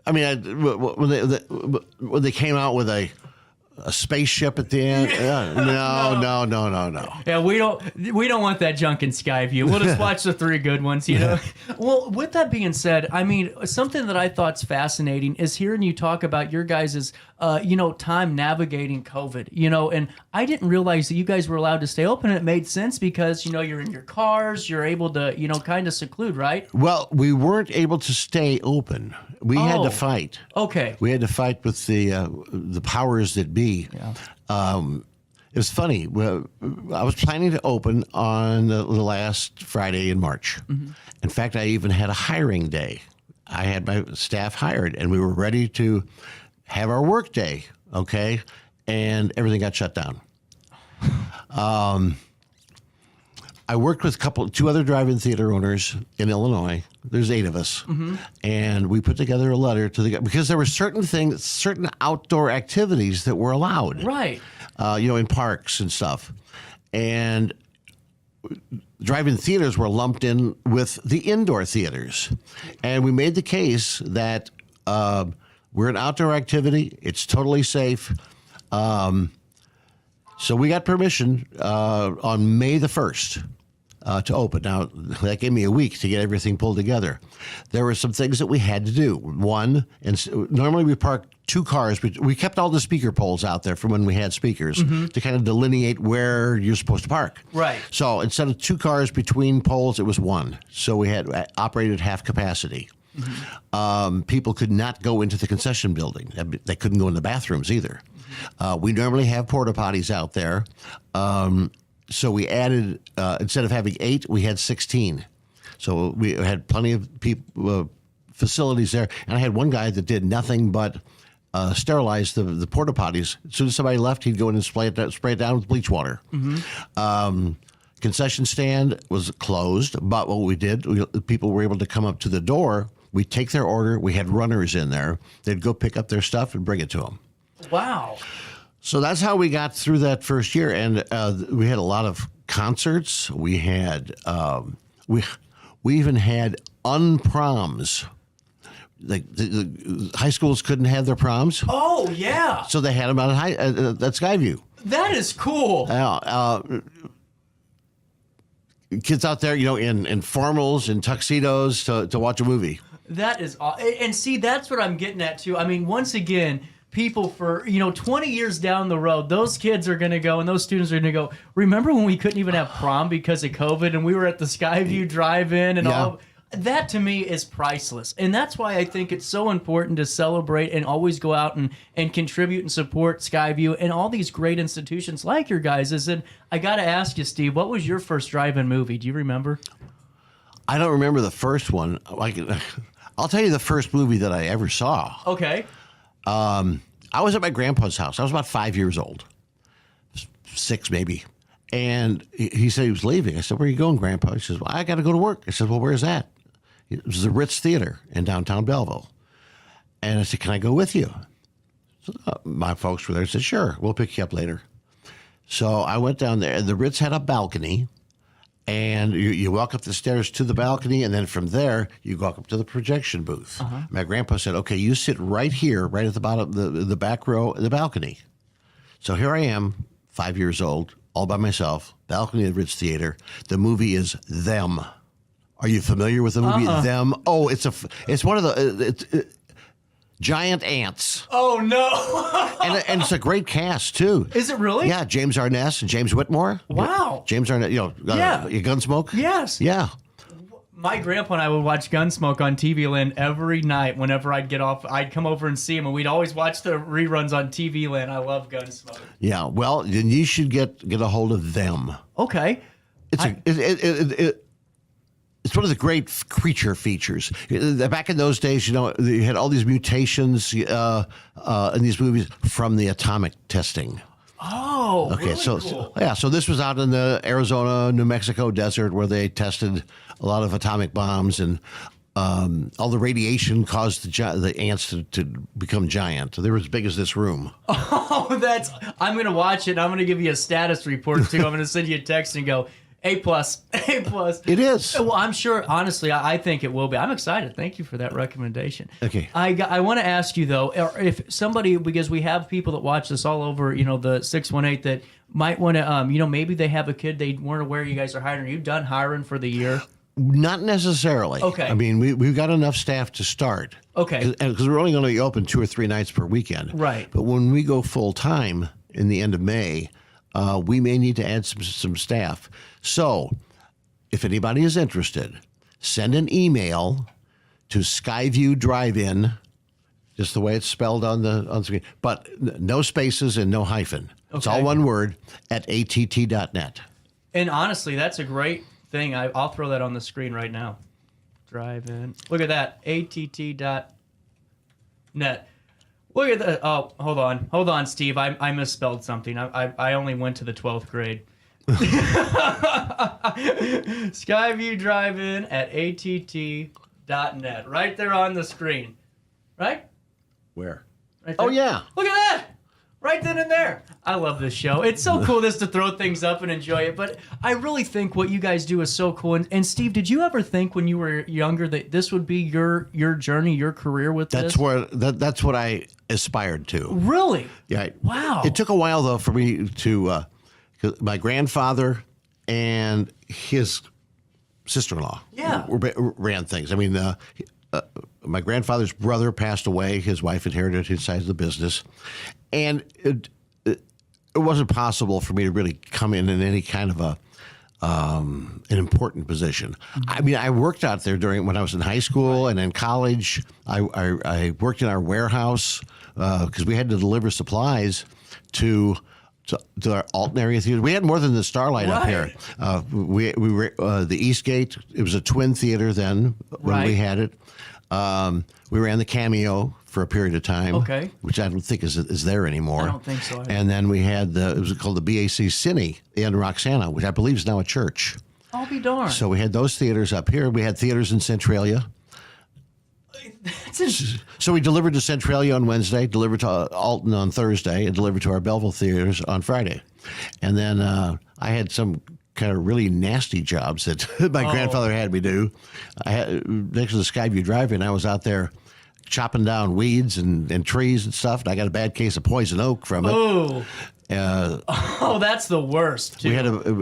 I mean, when they came out with a spaceship at the end, no. Yeah, we don't want that junk in Skyview. We'll just watch the 3 good ones, Well, with that being said, I mean, something that I thought's fascinating is hearing you talk about your guys' time navigating COVID, and I didn't realize that you guys were allowed to stay open. It made sense because, you're in your cars, you're able to, kind of seclude, right? Well, we weren't able to stay open. We had to fight. Okay. We had to fight with the powers that be. Yeah. It was funny. I was planning to open on the last Friday in March. Mm-hmm. In fact, I even had a hiring day. I had my staff hired, and we were ready to have our work day, okay? And everything got shut down. I worked with 2 other drive-in theater owners in Illinois. There's 8 of us. Mm-hmm. And we put together a letter to because there were certain outdoor activities that were allowed. Right. In parks and stuff. And drive-in theaters were lumped in with the indoor theaters. And we made the case that we're an outdoor activity. It's totally safe. So we got permission on May the 1st. To open. Now, that gave me a week to get everything pulled together. There were some things that we had to do. One, and normally we park 2 cars, but we kept all the speaker poles out there from when we had speakers to kind of delineate where you're supposed to park. Right. So instead of 2 cars between poles, it was 1. So we had operated half capacity. Mm-hmm. People could not go into the concession building. They couldn't go in the bathrooms either. We normally have porta potties out there. So we added, instead of having 8, we had 16. So we had plenty of facilities there. And I had one guy that did nothing but sterilize the porta potties. As soon as somebody left, he'd go in and spray it down with bleach water. Mm-hmm. Concession stand was closed, but what we did, people were able to come up to the door. We'd take their order. We had runners in there. They'd go pick up their stuff and bring it to them. Wow. So that's how we got through that first year, and we had a lot of concerts. We had we even had unproms. The high schools couldn't have their proms. Oh yeah. So they had them out at Skyview. That is cool. Kids out there, in formals and tuxedos to watch a movie. That is, and see, that's what I'm getting at too. I mean, once again, people for 20 years down the road, those kids are going to go and those students are going to go, remember when we couldn't even have prom because of COVID and we were at the Skyview drive-in and all of that? To me is priceless, and that's why I think it's so important to celebrate and always go out and contribute and support Skyview and all these great institutions like your guys'. And I got to ask you, Steve, what was your first drive-in movie? Do you remember? I don't remember the first one. I'll tell you the first movie that I ever saw. Okay. I was at my grandpa's house. I was about 5 years old, 6 maybe. And he said he was leaving. I said, "Where are you going, Grandpa?" He says, "Well, I got to go to work." I said, "Well, where's that?" It was the Ritz Theater in downtown Belleville. And I said, "Can I go with you?" So, my folks were there. I said, "Sure, we'll pick you up later." So I went down there, and the Ritz had a balcony, and you walk up the stairs to the balcony, and then from there, you walk up to the projection booth. My grandpa said, okay, you sit right here, right at the bottom, the back row of the balcony. So here I am, 5 years old, all by myself, balcony of the Ritz Theater. The movie is Them. Are you familiar with the movie Them? Oh, it's one of the giant ants. Oh no! and it's a great cast too. Is it really? Yeah, James Arness and James Whitmore. Wow. James Arness, Gunsmoke. Yes. Yeah. My grandpa and I would watch Gunsmoke on TV Land every night. Whenever I'd get off, I'd come over and see him, and we'd always watch the reruns on TV Land. I love Gunsmoke. Yeah. Well, then you should get a hold of Them. Okay. It's one of the great creature features. Back in those days, you had all these mutations in these movies from the atomic testing. Oh, okay. Really So cool. so this was out in the Arizona, New Mexico desert where they tested a lot of atomic bombs, and all the radiation caused the ants to become giant. They were as big as this room. Oh, I'm going to watch it. I'm going to give you a status report too. I'm going to send you a text and go, A+, A+. It is. Well, I'm sure, honestly, I think it will be. I'm excited. Thank you for that recommendation. Okay. I want to ask you, though, if somebody, because we have people that watch this all over, the 618 that might want to, maybe they have a kid, they weren't aware you guys are hiring. Are you done hiring for the year? Not necessarily. Okay. I mean, we've got enough staff to start. Okay. Because we're only going to be open 2 or 3 nights per weekend. Right. But when we go full time in the end of May, we may need to add some staff. So if anybody is interested, send an email to Skyview Drive-In, just the way it's spelled on the screen, but no spaces and no hyphen. Okay. It's all one word at att.net. And honestly, that's a great thing. I'll throw that on the screen right now. Drive-In. Look at that. att.net. Look at that. Oh, hold on, Steve. I misspelled something. I only went to the 12th grade. Skyview Drive-In at att.net. Right there on the screen. Right? Where? Right there. Oh, yeah. Look at that. Right then and there. I love this show. It's so cool just to throw things up and enjoy it. But I really think what you guys do is so cool. And Steve, did you ever think when you were younger that this would be your journey, your career with this? That's what I aspired to. Really? Yeah. Wow. It took a while, though, for me to... 'cause my grandfather and his sister-in-law ran things. I mean, my grandfather's brother passed away. His wife inherited his side of the business. And it wasn't possible for me to really come in any kind of an important position. I mean, I worked out there when I was in high school and in college. I worked in our warehouse because we had to deliver supplies to our Alton area theater. We had more than the Starlight up here. We were the Eastgate. It was a twin theater then when we had it. We ran the Cameo for a period of time, which I don't think is there anymore. I don't think so either. And then we had it was called the BAC Cine in Roxana, which I believe is now a church. I'll be darned. So we had those theaters up here. We had theaters in Centralia. So we delivered to Centralia on Wednesday, delivered to Alton on Thursday, and delivered to our Belleville theaters on Friday. And then I had some kind of really nasty jobs that my grandfather had me do. I had next to the Skyview Drive-In, I was out there chopping down weeds and trees and stuff, and I got a bad case of poison oak from it. Oh, that's the worst. Too. We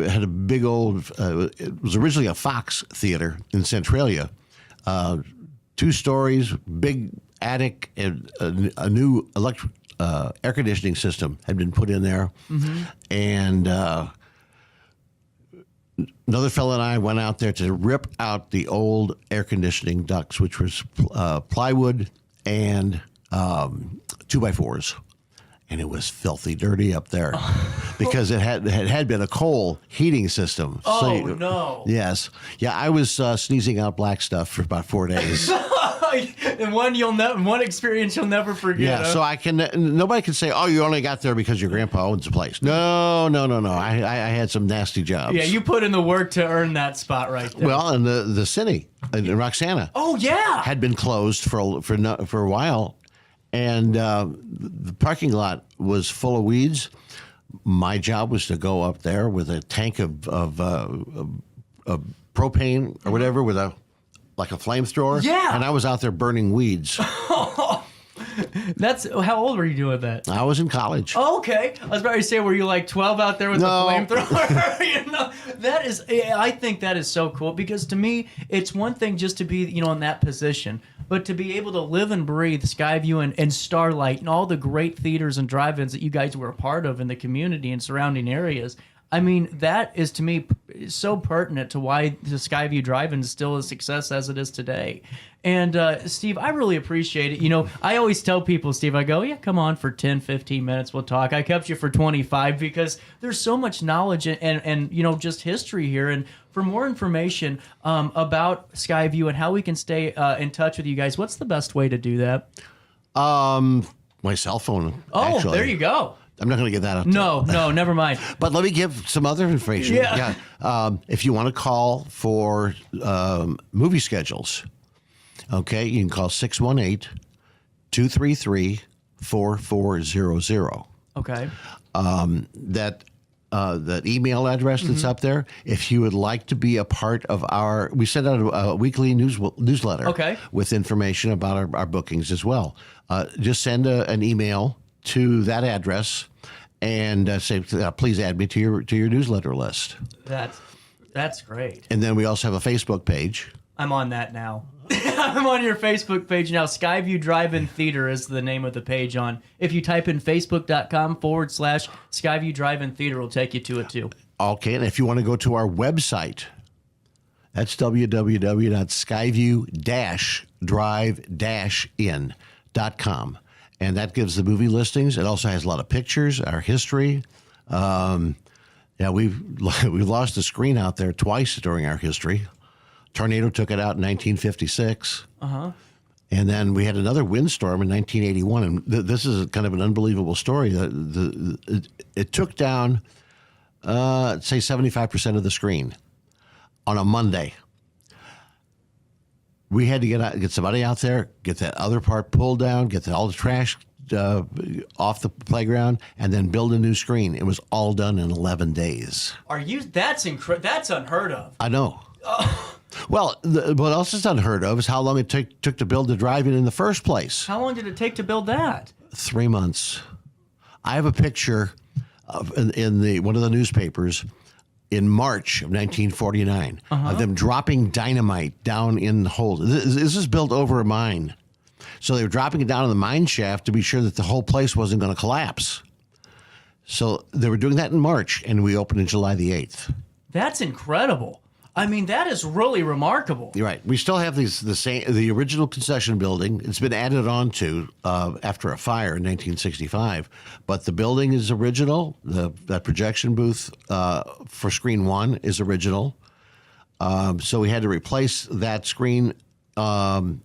had a big old. It was originally a Fox theater in Centralia. 2 stories, big attic, and a new electric air conditioning system had been put in there. Mm-hmm. And another fellow and I went out there to rip out the old air conditioning ducts, which was plywood and 2x4s. And it was filthy dirty up there because it had been a coal heating system. Oh, no. Yes. Yeah, I was sneezing out black stuff for about 4 days. And one experience you'll never forget. Yeah, huh? so nobody can say, oh, you only got there because your grandpa owns the place. No. I had some nasty jobs. Yeah, you put in the work to earn that spot right there. Well, and the Cine in Roxana. Oh, yeah. Had been closed for a while. And the parking lot was full of weeds. My job was to go up there with a tank of propane or whatever with a flamethrower. Yeah. And I was out there burning weeds. That's how old were you doing that? I was in college. Oh, okay. I was about to say, were you like 12 out there with No. a flamethrower? That is, I think that is so cool because to me, it's one thing just to be, in that position, but to be able to live and breathe Skyview and Starlight and all the great theaters and drive-ins that you guys were a part of in the community and surrounding areas. I mean, that is to me so pertinent to why the Skyview Drive-In is still a success as it is today. And Steve, I really appreciate it. I always tell people, Steve, I go, yeah, come on for 10, 15 minutes. We'll talk. I kept you for 25 because there's so much knowledge and just history here. And for more information about Skyview and how we can stay in touch with you guys, what's the best way to do that? My cell phone. Oh, actually. There you go. I'm not going to get that up. No, never mind. But let me give some other information. Yeah. If you want to call for movie schedules, okay, you can call 618-233-4400. Okay. That email address that's up there, if you would like to be a part of we send out a weekly newsletter with information about our bookings as well. Just send an email to that address and say, please add me to your newsletter list. That's great. And then we also have a Facebook page. I'm on that now. I'm on your Facebook page now. Skyview Drive-In Theater is the name of the page on. If you type in facebook.com/Skyview Drive-In Theater, it'll take you to it too. Okay, and if you want to go to our website, that's www.skyview-drive-in.com. And that gives the movie listings. It also has a lot of pictures, our history. We've lost a screen out there twice during our history. Tornado took it out in 1956. And then we had another windstorm in 1981. And this is kind of an unbelievable story. It took down, say, 75% of the screen on a Monday. We had to get somebody out there, get that other part pulled down, get all the trash off the playground, and then build a new screen. It was all done in 11 days. That's unheard of. I know. Well, what else is unheard of is how long it took to build the drive-in in the first place. How long did it take to build that? 3 months. I have a picture in one of the newspapers in March of 1949 of them dropping dynamite down in the hole. This is built over a mine. So they were dropping it down in the mine shaft to be sure that the whole place wasn't going to collapse. So they were doing that in March, and we opened in July the 8th. That's incredible. I mean, that is really remarkable. You're right. We still have the original concession building. It's been added on to after a fire in 1965. But the building is original. That projection booth for Screen 1 is original. So we had to replace that screen in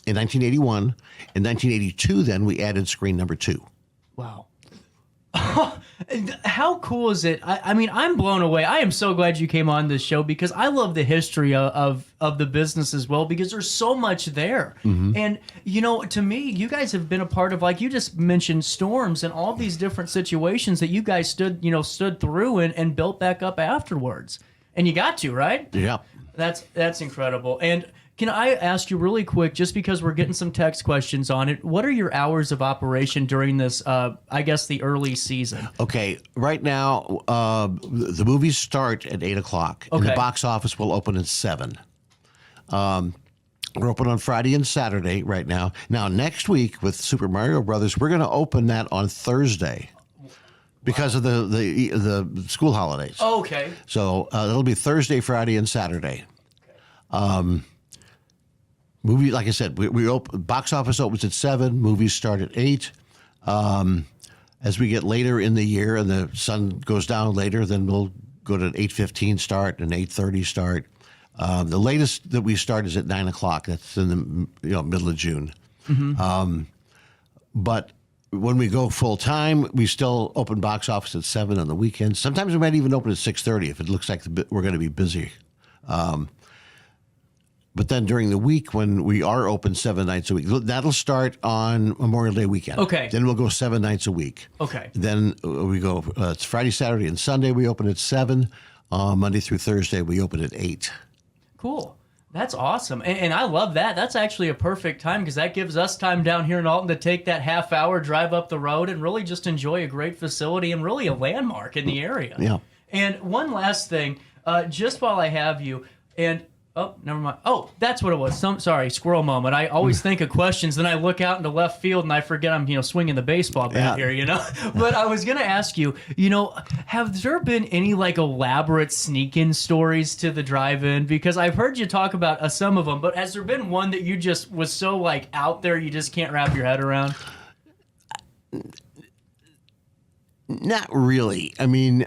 1981. In 1982, then, we added screen number 2. Wow. How cool is it? I mean, I'm blown away. I am so glad you came on this show because I love the history of the business as well because there's so much there. And, to me, you guys have been a part of, like you just mentioned, storms and all these different situations that you guys stood through and built back up afterwards. And you got to, right? Yeah. That's incredible. And can I ask you really quick, just because we're getting some text questions on it, what are your hours of operation during this, I guess, the early season? Okay, right now, the movies start at 8 o'clock, and the box office will open at 7. We're open on Friday and Saturday right now. Now, next week with Super Mario Brothers, we're going to open that on Thursday because of the school holidays. Okay. So it'll be Thursday, Friday, and Saturday. Movie, like I said, we open, box office opens at 7. Movies start at 8. As we get later in the year and the sun goes down later, then we'll go to an 8:15 start and 8:30 start. The latest that we start is at 9 o'clock. That's in the middle of June. But when we go full time, we still open box office at 7 on the weekends. Sometimes we might even open at 6:30 if it looks like we're going to be busy. But then during the week when we are open 7 nights a week, that'll start on Memorial Day weekend. Okay. Then we'll go 7 nights a week. Okay. Then we go, it's Friday, Saturday, and Sunday we open at 7. Monday through Thursday we open at 8. Cool. That's awesome. And I love that. That's actually a perfect time because that gives us time down here in Alton to take that half-hour drive up the road and really just enjoy a great facility and really a landmark in the area. Yeah. And one last thing, just while I have you, and oh, never mind. Oh, that's what it was. Sorry, squirrel moment. I always think of questions, then I look out into left field and I forget I'm, swinging the baseball bat here, But I was gonna ask you, have there been any like elaborate sneak-in stories to the drive-in? Because I've heard you talk about some of them, but has there been one that you just was so like out there you just can't wrap your head around? Not really. I mean,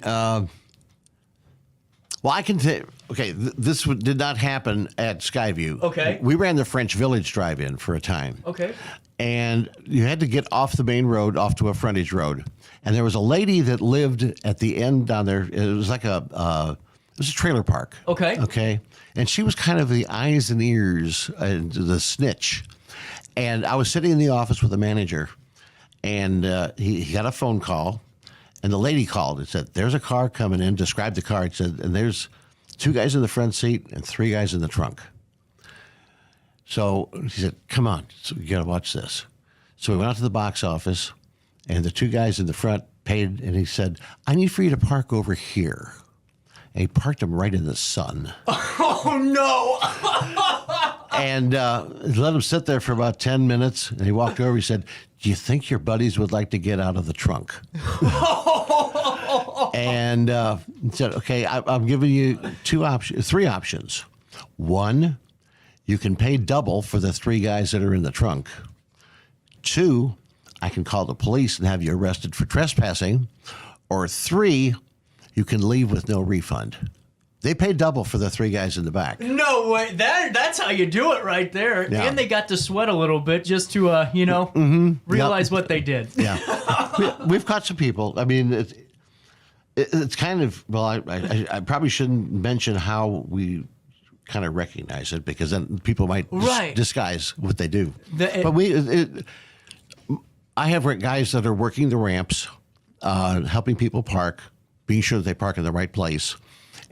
well, I can say, okay, this did not happen at Skyview. Okay. We ran the French Village drive-in for a time. Okay. And you had to get off the main road, off to a frontage road. And there was a lady that lived at the end down there. It was like it was a trailer park. Okay. Okay. And she was kind of the eyes and ears and the snitch. And I was sitting in the office with the manager, and he got a phone call. And the lady called and said, there's a car coming in, described the car. It said, and there's 2 guys in the front seat and 3 guys in the trunk. So he said, come on, so you got to watch this. So we went out to the box office, and the 2 guys in the front paid, and he said, I need for you to park over here. And he parked them right in the sun. Oh, no. And let him sit there for about 10 minutes, and he walked over. He said, do you think your buddies would like to get out of the trunk? And he said, okay, I'm giving you 3 options. 1, you can pay double for the 3 guys that are in the trunk. 2, I can call the police and have you arrested for trespassing. Or 3, you can leave with no refund. They paid double for the 3 guys in the back. No way. That's how you do it right there. Yeah. And they got to sweat a little bit just to, realize what they did. Yeah. We've caught some people. I mean, it's kind of, well, I probably shouldn't mention how we kind of recognize it because then people might disguise what they do. But I have guys that are working the ramps, helping people park, being sure that they park in the right place.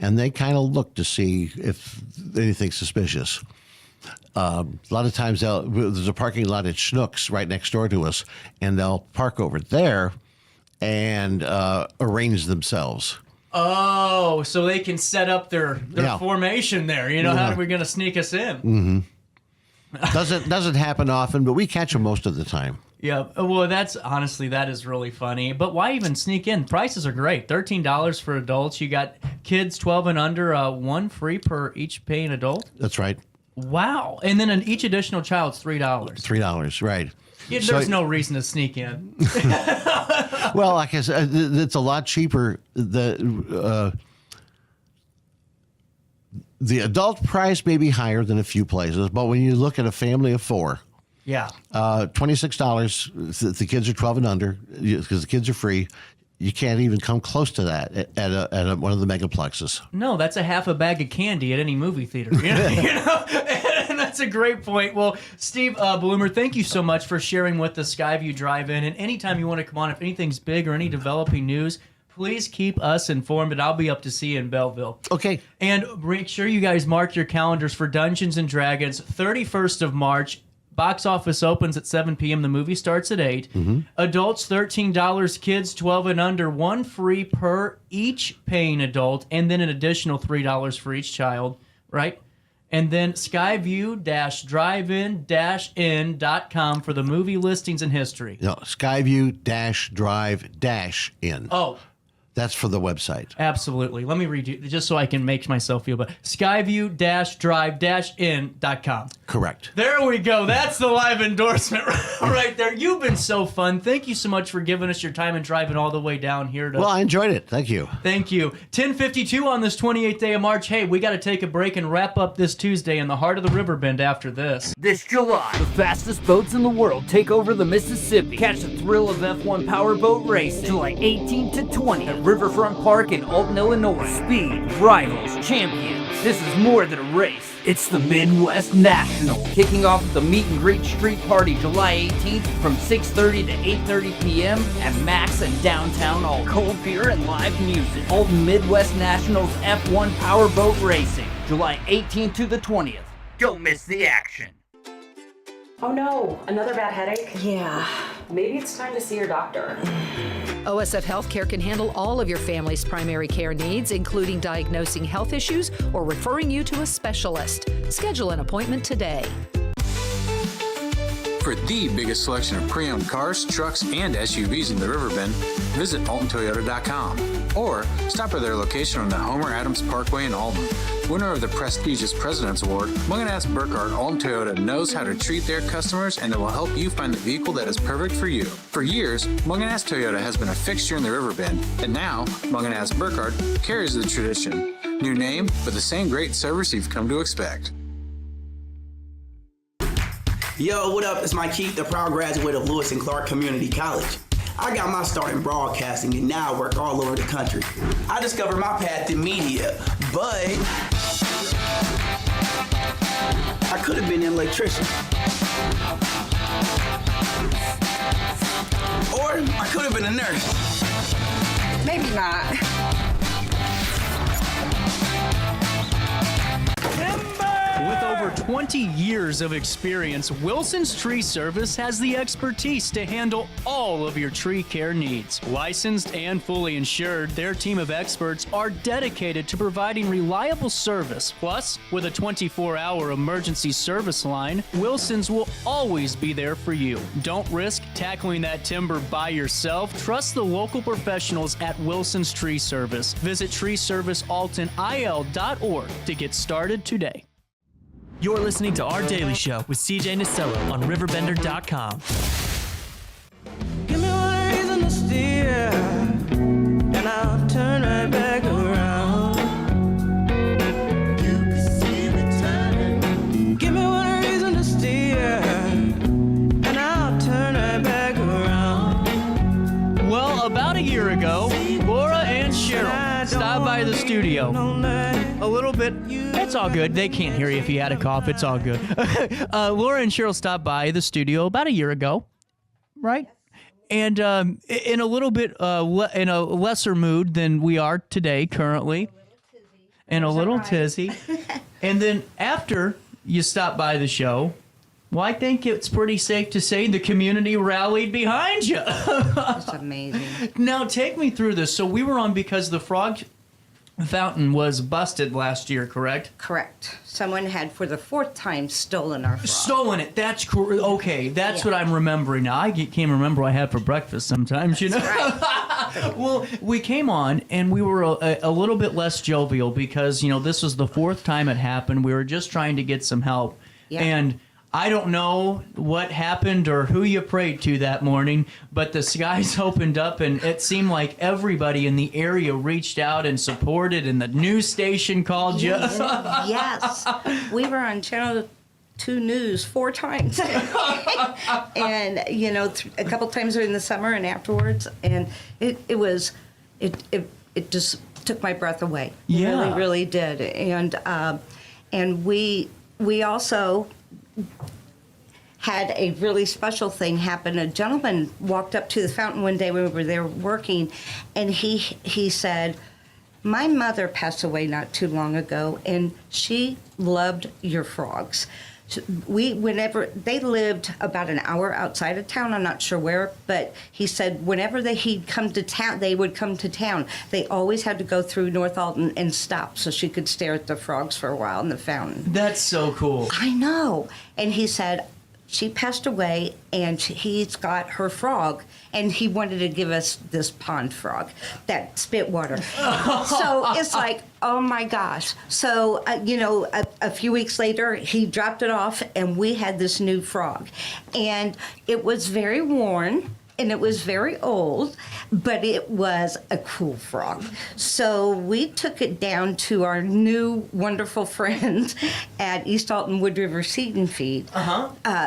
And they kind of look to see if anything's suspicious. A lot of times there's a parking lot at Schnucks right next door to us, and they'll park over there and arrange themselves. Oh, so they can set up their formation there. How are we going to sneak us in? Mm-hmm. Doesn't happen often, but we catch them most of the time. Yeah, well, that is really funny. But why even sneak in? Prices are great. $13 for adults. You got kids 12 and under, 1 free per each paying adult. That's right. Wow. And then each additional child's $3. $3, right. Yeah, there's no reason to sneak in. Well, like I said, it's a lot cheaper. The adult price may be higher than a few places, but when you look at a family of 4, yeah, $26. The kids are 12 and under because the kids are free. You can't even come close to that at one of the megaplexes. No, that's a half a bag of candy at any movie theater. And that's a great point. Well, Steve Bloomer, thank you so much for sharing with the Skyview Drive-In. And anytime you want to come on, if anything's big or any developing news, please keep us informed, and I'll be up to see you in Belleville. Okay. And make sure you guys mark your calendars for Dungeons & Dragons, 31st of March. Box office opens at 7 p.m. The movie starts at 8. Mm-hmm. Adults, $13. Kids, 12 and under, 1 free per each paying adult, and then an additional $3 for each child, right? And then Skyview-drive-in-in.com for the movie listings and history. No, Skyview-drive-in. Oh. That's for the website. Absolutely. Let me read you, just so I can make myself feel better. Skyview-drive-in.com. Correct. There we go. That's the live endorsement right there. You've been so fun. Thank you so much for giving us your time and driving all the way down here. Well, I enjoyed it. Thank you. Thank you. 10:52 on this 28th day of March. Hey, we got to take a break and wrap up this Tuesday in the heart of the Riverbend after this. This July, the fastest boats in the world take over the Mississippi. Catch the thrill of F1 powerboat racing July 18 to 20 at Riverfront Park in Alton, Illinois. Speed, rivals, champions. This is more than a race. It's the Midwest National, kicking off with the Meet and Greet Street Party July 18th from 6:30 to 8:30 p.m. at Max in downtown Alton. Cold beer and live music. Alton Midwest Nationals F1 Powerboat Racing, July 18th to the 20th. Don't miss the action. Oh no, another bad headache? Yeah. Maybe it's time to see your doctor. OSF Healthcare can handle all of your family's primary care needs, including diagnosing health issues or referring you to a specialist. Schedule an appointment today. For the biggest selection of pre-owned cars, trucks, and SUVs in the Riverbend, visit unforgettable.com or stop by their location on the Homer Adams Parkway in Alton. Winner of the prestigious President's Award, Munganast Burkhardt Alton Toyota knows how to treat their customers, and they will help you find the vehicle that is perfect for you. For years, Munganast Toyota has been a fixture in the Riverbend, and now Munganast Burkhardt carries the tradition. New name, but the same great service you've come to expect. Yo, what up? It's Mike Keith, the proud graduate of Lewis and Clark Community College. I got my start in broadcasting and now I work all over the country. I discovered my path in media, but I could have been an electrician. Or I could have been a nurse. Maybe not. With over 20 years of experience, Wilson's Tree Service has the expertise to handle all of your tree care needs. Licensed and fully insured, their team of experts are dedicated to providing reliable service. Plus, with a 24-hour emergency service line, Wilson's will always be there for you. Don't risk tackling that timber by yourself. Trust the local professionals at Wilson's Tree Service. Visit treeservicealtonil.org to get started today. You're listening to Our Daily Show with CJ Nasello on RiverBender.com. Give me one reason to steer, and I'll turn right back around. You can see me turning. Give me one reason to steer, and I'll turn right back around. Well, about a year ago, Laura and Cheryl stopped by the studio. A little bit. It's all good. They can't hear you if you had a cough. It's all good. Laura and Cheryl stopped by the studio about a year ago, right? And in a little bit in a lesser mood than we are today currently. And a little tizzy. And then after you stopped by the show, well, I think it's pretty safe to say the community rallied behind you. That's amazing. Now, take me through this. So we were on because the frog fountain was busted last year, correct? Correct. Someone had, for the fourth time, stolen our frog. Stolen it. That's correct. Okay, that's what I'm remembering now. I can't remember what I had for breakfast sometimes, you know? Right. Well, we came on, and we were a little bit less jovial because, you know, this was the fourth time it happened. We were just trying to get some help. Yeah. And I don't know what happened or who you prayed to that morning, but the skies opened up and it seemed like everybody in the area reached out and supported, and the news station called you. Yes. We were on Channel 2 News 4 times. And, you know, a couple times during the summer and afterwards. And it just took my breath away. Yeah. It really, really did. And we also had a really special thing happen. A gentleman walked up to the fountain one day when we were there working, and he said, "My mother passed away not too long ago, and she loved your frogs." Whenever they lived about an hour outside of town, I'm not sure where, but he said whenever he'd come to town, they would come to town. They always had to go through North Alton and stop so she could stare at the frogs for a while in the fountain. That's so cool. I know. And he said she passed away, and he's got her frog, and he wanted to give us this pond frog that spit water. So it's like, oh my gosh. So, a few weeks later, he dropped it off, and we had this new frog. And it was very worn, and it was very old, but it was a cool frog. So we took it down to our new wonderful friends at East Alton Wood River Seed and Feed,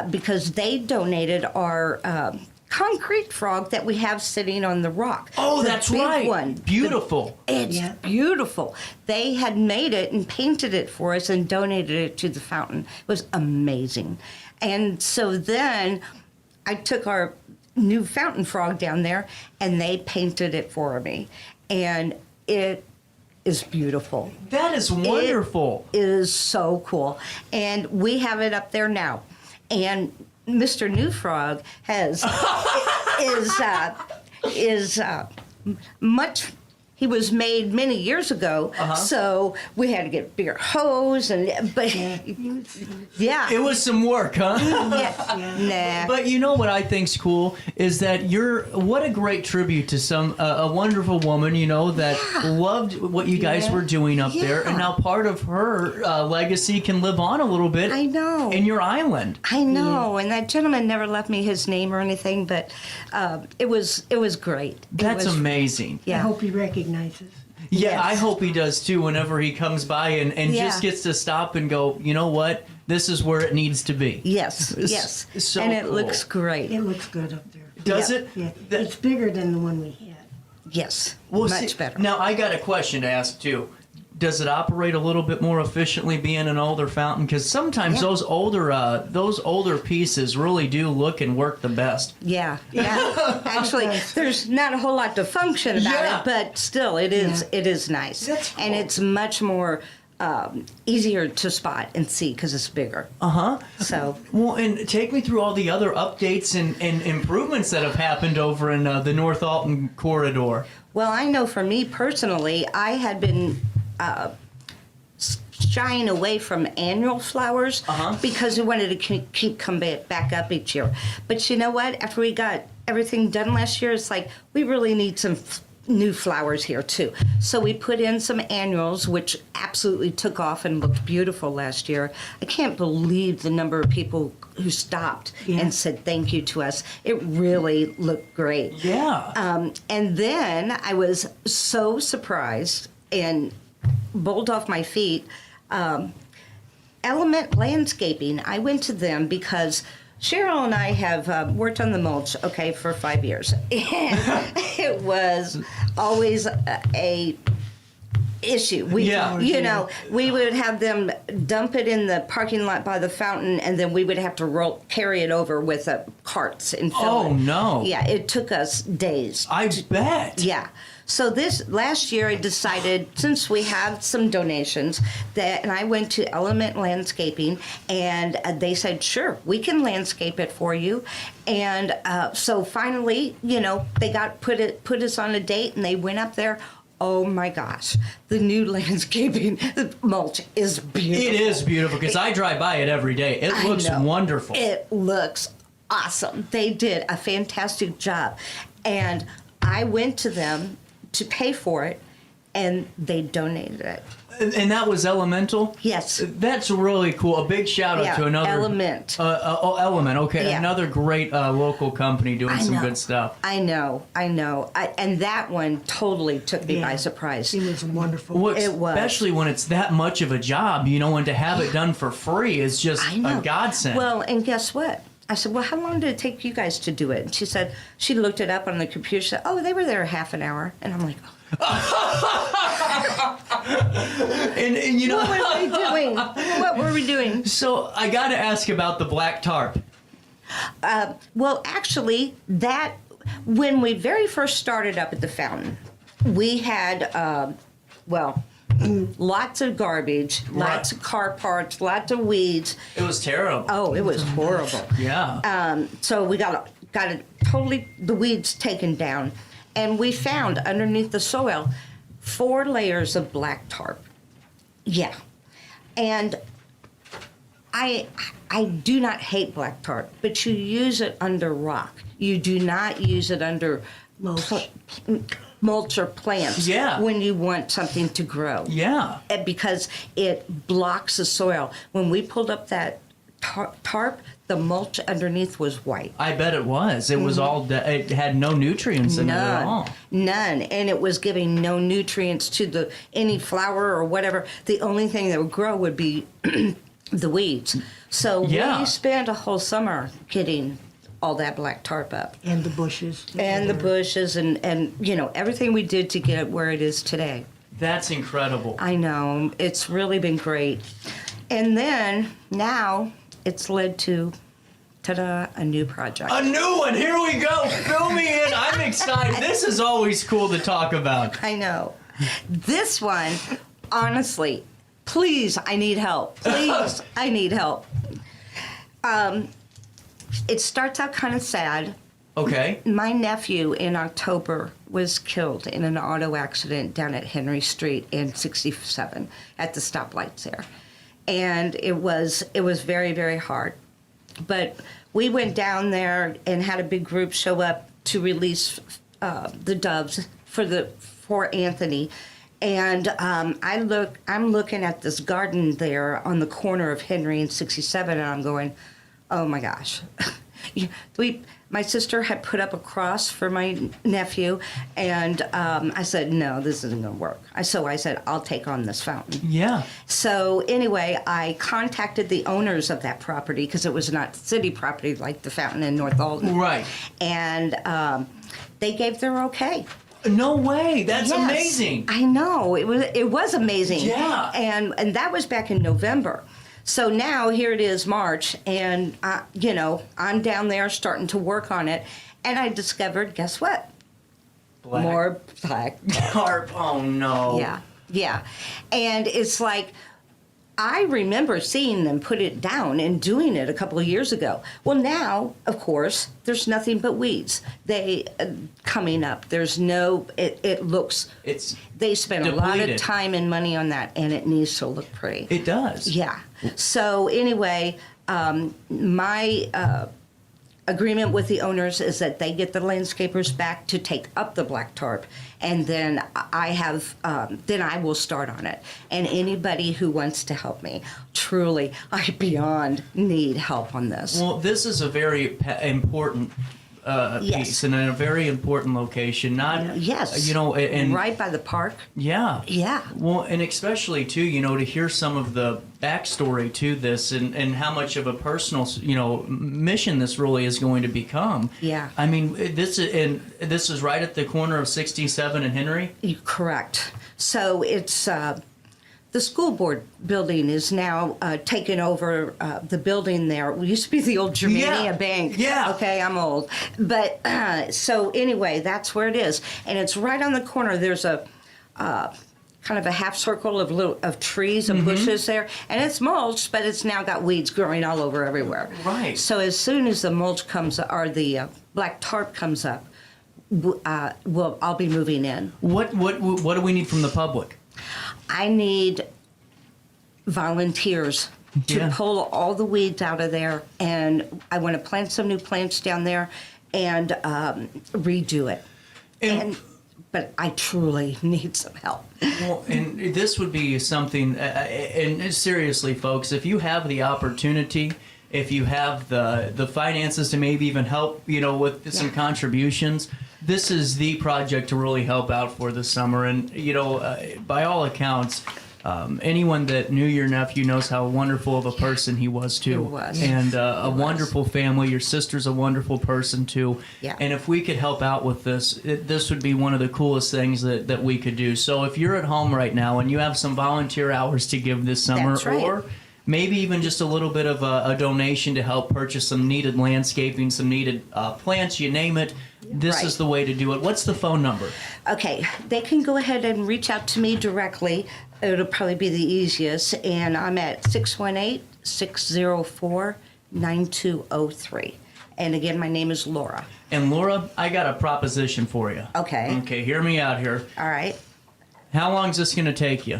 because they donated our concrete frog that we have sitting on the rock. Oh, The that's big right. One. Beautiful. It's beautiful. They had made it and painted it for us and donated it to the fountain. It was amazing. And so then I took our new fountain frog down there and they painted it for me. And it is beautiful. That is wonderful. It is so cool. And we have it up there now. And Mr. New Frog is much. He was made many years ago, so we had to get bigger hose but yeah, It was some work, huh? Nah. But you know what I think's cool is that what a great tribute to a wonderful woman, that loved what you guys were doing up there, and now part of her legacy can live on a little bit. I know. In your island. I know, and that gentleman never left me his name or anything, but it was great. That's amazing. Yeah. I hope he recognizes. Yeah, Yes. I hope he does too whenever he comes by and Yeah. just gets to stop and go, you know what? This is where it needs to be. Yes, yes. So and it cool. looks great. It looks good up there. Does it? Yeah. It's bigger than the one we had. Yes, Well, much see, better. Now, I got a question to ask too. Does it operate a little bit more efficiently being an older fountain? Because sometimes those older pieces really do look and work the best. Yeah. Actually, there's not a whole lot to function about it, but still, it is nice. And it's much more easier to spot and see because it's bigger. So. Well, and take me through all the other updates and improvements that have happened over in the North Alton corridor. Well, I know for me personally, I had been shying away from annual flowers because we wanted to keep coming back up each year. But you know what? After we got everything done last year, it's like we really need some new flowers here too. So we put in some annuals, which absolutely took off and looked beautiful last year. I can't believe the number of people who stopped and said thank you to us. It really looked great. Yeah. And then I was so surprised and bowled off my feet. Element Landscaping, I went to them because Cheryl and I have worked on the mulch, for 5 years. And it was always a issue. We would have them dump it in the parking lot by the fountain, and then we would have to carry it over with carts and fill it. Oh, no. Yeah, it took us days. I bet. Yeah. So this last year, I decided, since we have some donations, and I went to Element Landscaping, and they said, sure, we can landscape it for you. And so finally, they put us on a date, and they went up there. Oh my gosh, the new landscaping, the mulch is beautiful. It is beautiful because I drive by it every day. It looks wonderful. It looks awesome. They did a fantastic job. And I went to them to pay for it, and they donated it. And that was Elemental? Yes. That's really cool. A big shout out to another... Element. Element, okay. Yeah. Another great local company doing some good stuff. I know. And that one totally took me by surprise. It was wonderful. Well, it was. Especially when it's that much of a job, and to have it done for free is just a godsend. Well, and guess what? I said, well, how long did it take you guys to do it? And she said, she looked it up on the computer. She said, oh, they were there half an hour. And I'm like, and what were we doing? So I got to ask about the black tarp. Well, actually, when we very first started up at the fountain, we had, lots of garbage, lots of car parts, lots of weeds. It was terrible. Oh, it was horrible. Yeah. So we got the weeds taken down, and we found underneath the soil 4 layers of black tarp. Yeah. And I do not hate black tarp, but you use it under rock. You do not use it under mulch or plants when you want something to grow. Yeah. Because it blocks the soil. When we pulled up that tarp, the mulch underneath was white. I bet it was. It was all, it had no nutrients in it at all. None. And it was giving no nutrients to any flower or whatever. The only thing that would grow would be the weeds. So we spent a whole summer getting all that black tarp up. And the bushes. And the bushes and everything we did to get it where it is today. That's incredible. I know. It's really been great. And then now it's led to, ta-da, a new project. A new one. Here we go. Fill me in. I'm excited. This is always cool to talk about. I know. This one, honestly, please, I need help. Please, I need help. It starts out kind of sad. Okay. My nephew in October was killed in an auto accident down at Henry Street and 67 at the stoplights there. And it was very, very hard. But we went down there and had a big group show up to release the doves for Anthony. And I'm looking at this garden there on the corner of Henry and 67, and I'm going, oh my gosh. My sister had put up a cross for my nephew, and I said, no, this isn't going to work. So I said, I'll take on this fountain. Yeah. So anyway, I contacted the owners of that property because it was not city property like the fountain in North Alton. Right. And they gave their okay. No way. That's Yes, amazing. I know. It was amazing. Yeah. And that was back in November. So now here it is March, and I'm down there starting to work on it, and I discovered, guess what? More black tarp. Oh no. Yeah. And it's like, I remember seeing them put it down and doing it a couple of years ago. Well, now, of course, there's nothing but weeds. They coming up. There's no. It looks. They spent a lot of time and money on that, and it needs to look pretty. It does. Yeah. So anyway, my agreement with the owners is that they get the landscapers back to take up the black tarp, and then I will start on it. And anybody who wants to help me, truly, I beyond need help on this. Well, this is a very important piece and in a very important location. Yes. And right by the park. Yeah. Yeah. Well, and especially too, to hear some of the backstory to this and how much of a personal, mission this really is going to become. Yeah. I mean, this is right at the corner of 67 and Henry. Correct. So it's the school board building is now taken over the building there. It used to be the old Germania Bank. Yeah. Okay, I'm old. But so anyway, that's where it is. And it's right on the corner. There's a kind of a half circle of trees and bushes there. And it's mulched, but it's now got weeds growing all over everywhere. Right. So as soon as the mulch comes, or the black tarp comes up, I'll be moving in. What do we need from the public? I need volunteers to pull all the weeds out of there, and I want to plant some new plants down there and redo it. But I truly need some help. Well, and this would be something, and seriously, folks, if you have the opportunity, if you have the finances to maybe even help, with some contributions, this is the project to really help out for the summer. And, by all accounts, anyone that knew your nephew knows how wonderful of a person he was, too. He was. And a wonderful family. Your sister's a wonderful person, too. Yeah. And if we could help out with this, this would be one of the coolest things that we could do. So if you're at home right now and you have some volunteer hours to give this summer, That's right. or maybe even just a little bit of a donation to help purchase some needed landscaping, some needed plants, you name it, this is the way to do it. What's the phone number? Okay, they can go ahead and reach out to me directly. It'll probably be the easiest. And I'm at 618-604-9203. And again, my name is Laura. And Laura, I got a proposition for you. Okay. Okay, hear me out here. All right. How long is this going to take you?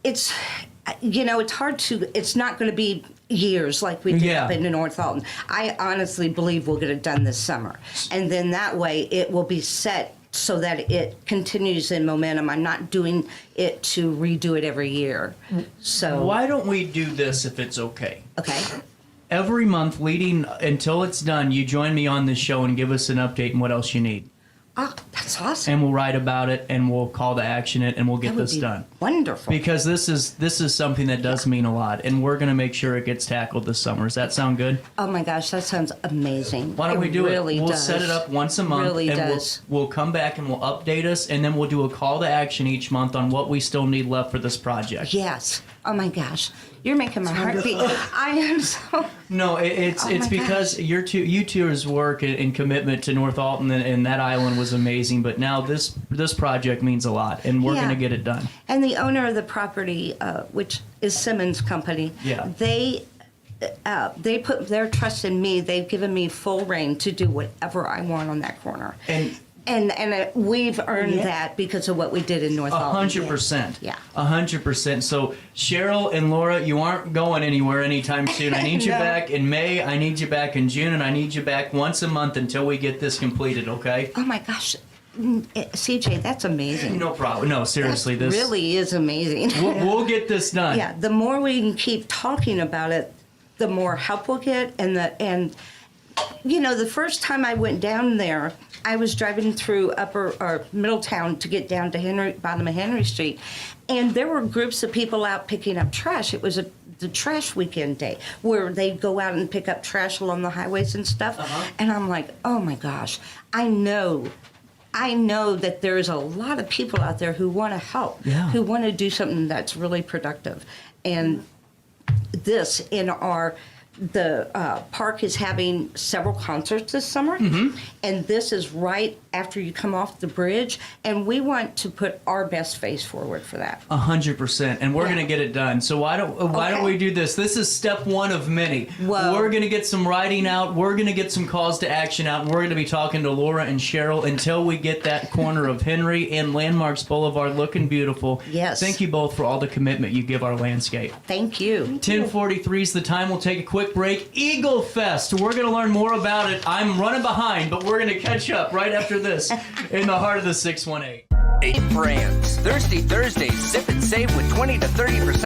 It's hard to, it's not going to be years like we did up in North Alton. I honestly believe we'll get it done this summer. And then that way it will be set so that it continues in momentum. I'm not doing it to redo it every year. So why don't we do this if it's okay? Okay. Every month leading until it's done, you join me on this show and give us an update and what else you need. Oh, that's awesome. And we'll write about it, and we'll call to action it, and we'll get That would this be done. Wonderful. Because this is something that does mean a lot, and we're going to make sure it gets tackled this summer. Does that sound good? Oh my gosh, that sounds amazing. Why don't we do really it? We'll does. set it up once a month, Really and does. we'll come back and we'll update us, and then we'll do a call to action each month on what we still need left for this project. Yes. Oh my gosh, you're making my heart beat. I am so. No, it's Oh my because you two's work and commitment to North Alton and that island was amazing. But now this project means a lot, and we're Yeah. going to get it done. And the owner of the property, which is Simmons Company, Yeah. they put their trust in me. They've given me full reign to do whatever I want on that corner. And we've earned that because of what we did in North Alton. 100%. Yeah. 100%. So Cheryl and Laura, you aren't going anywhere anytime soon. I need you No. back in May. I need you back in June, and I need you back once a month until we get this completed. Okay? Oh my gosh, CJ, that's amazing. No problem. No, seriously, That this really is amazing. We'll get this done. Yeah, the more we can keep talking about it, the more help we'll get, and you know, the first time I went down there, I was driving through Middletown to get down to bottom of Henry Street, and there were groups of people out picking up trash. It was the trash weekend day where they'd go out and pick up trash along the highways and stuff. And I'm like, oh my gosh, I know that there's a lot of people out there who want to help, who want to do something that's really productive. And this the park is having several concerts this summer, and this is right after you come off the bridge, and we want to put our best face forward for that. 100%, and we're going to get it done. So why don't we do this? This is step one of many. Whoa. We're going to get some writing out. We're going to get some calls to action out. And we're going to be talking to Laura and Cheryl until we get that corner of Henry and Landmarks Boulevard looking beautiful. Yes. Thank you both for all the commitment you give our landscape. Thank you. 10:43 is the time. We'll take a quick break. Eagle Fest. We're going to learn more about it. I'm running behind, but we're going to catch up right after this in the heart of the 618. 8 brands. Thirsty Thursdays. Sip and save with 20 to 30%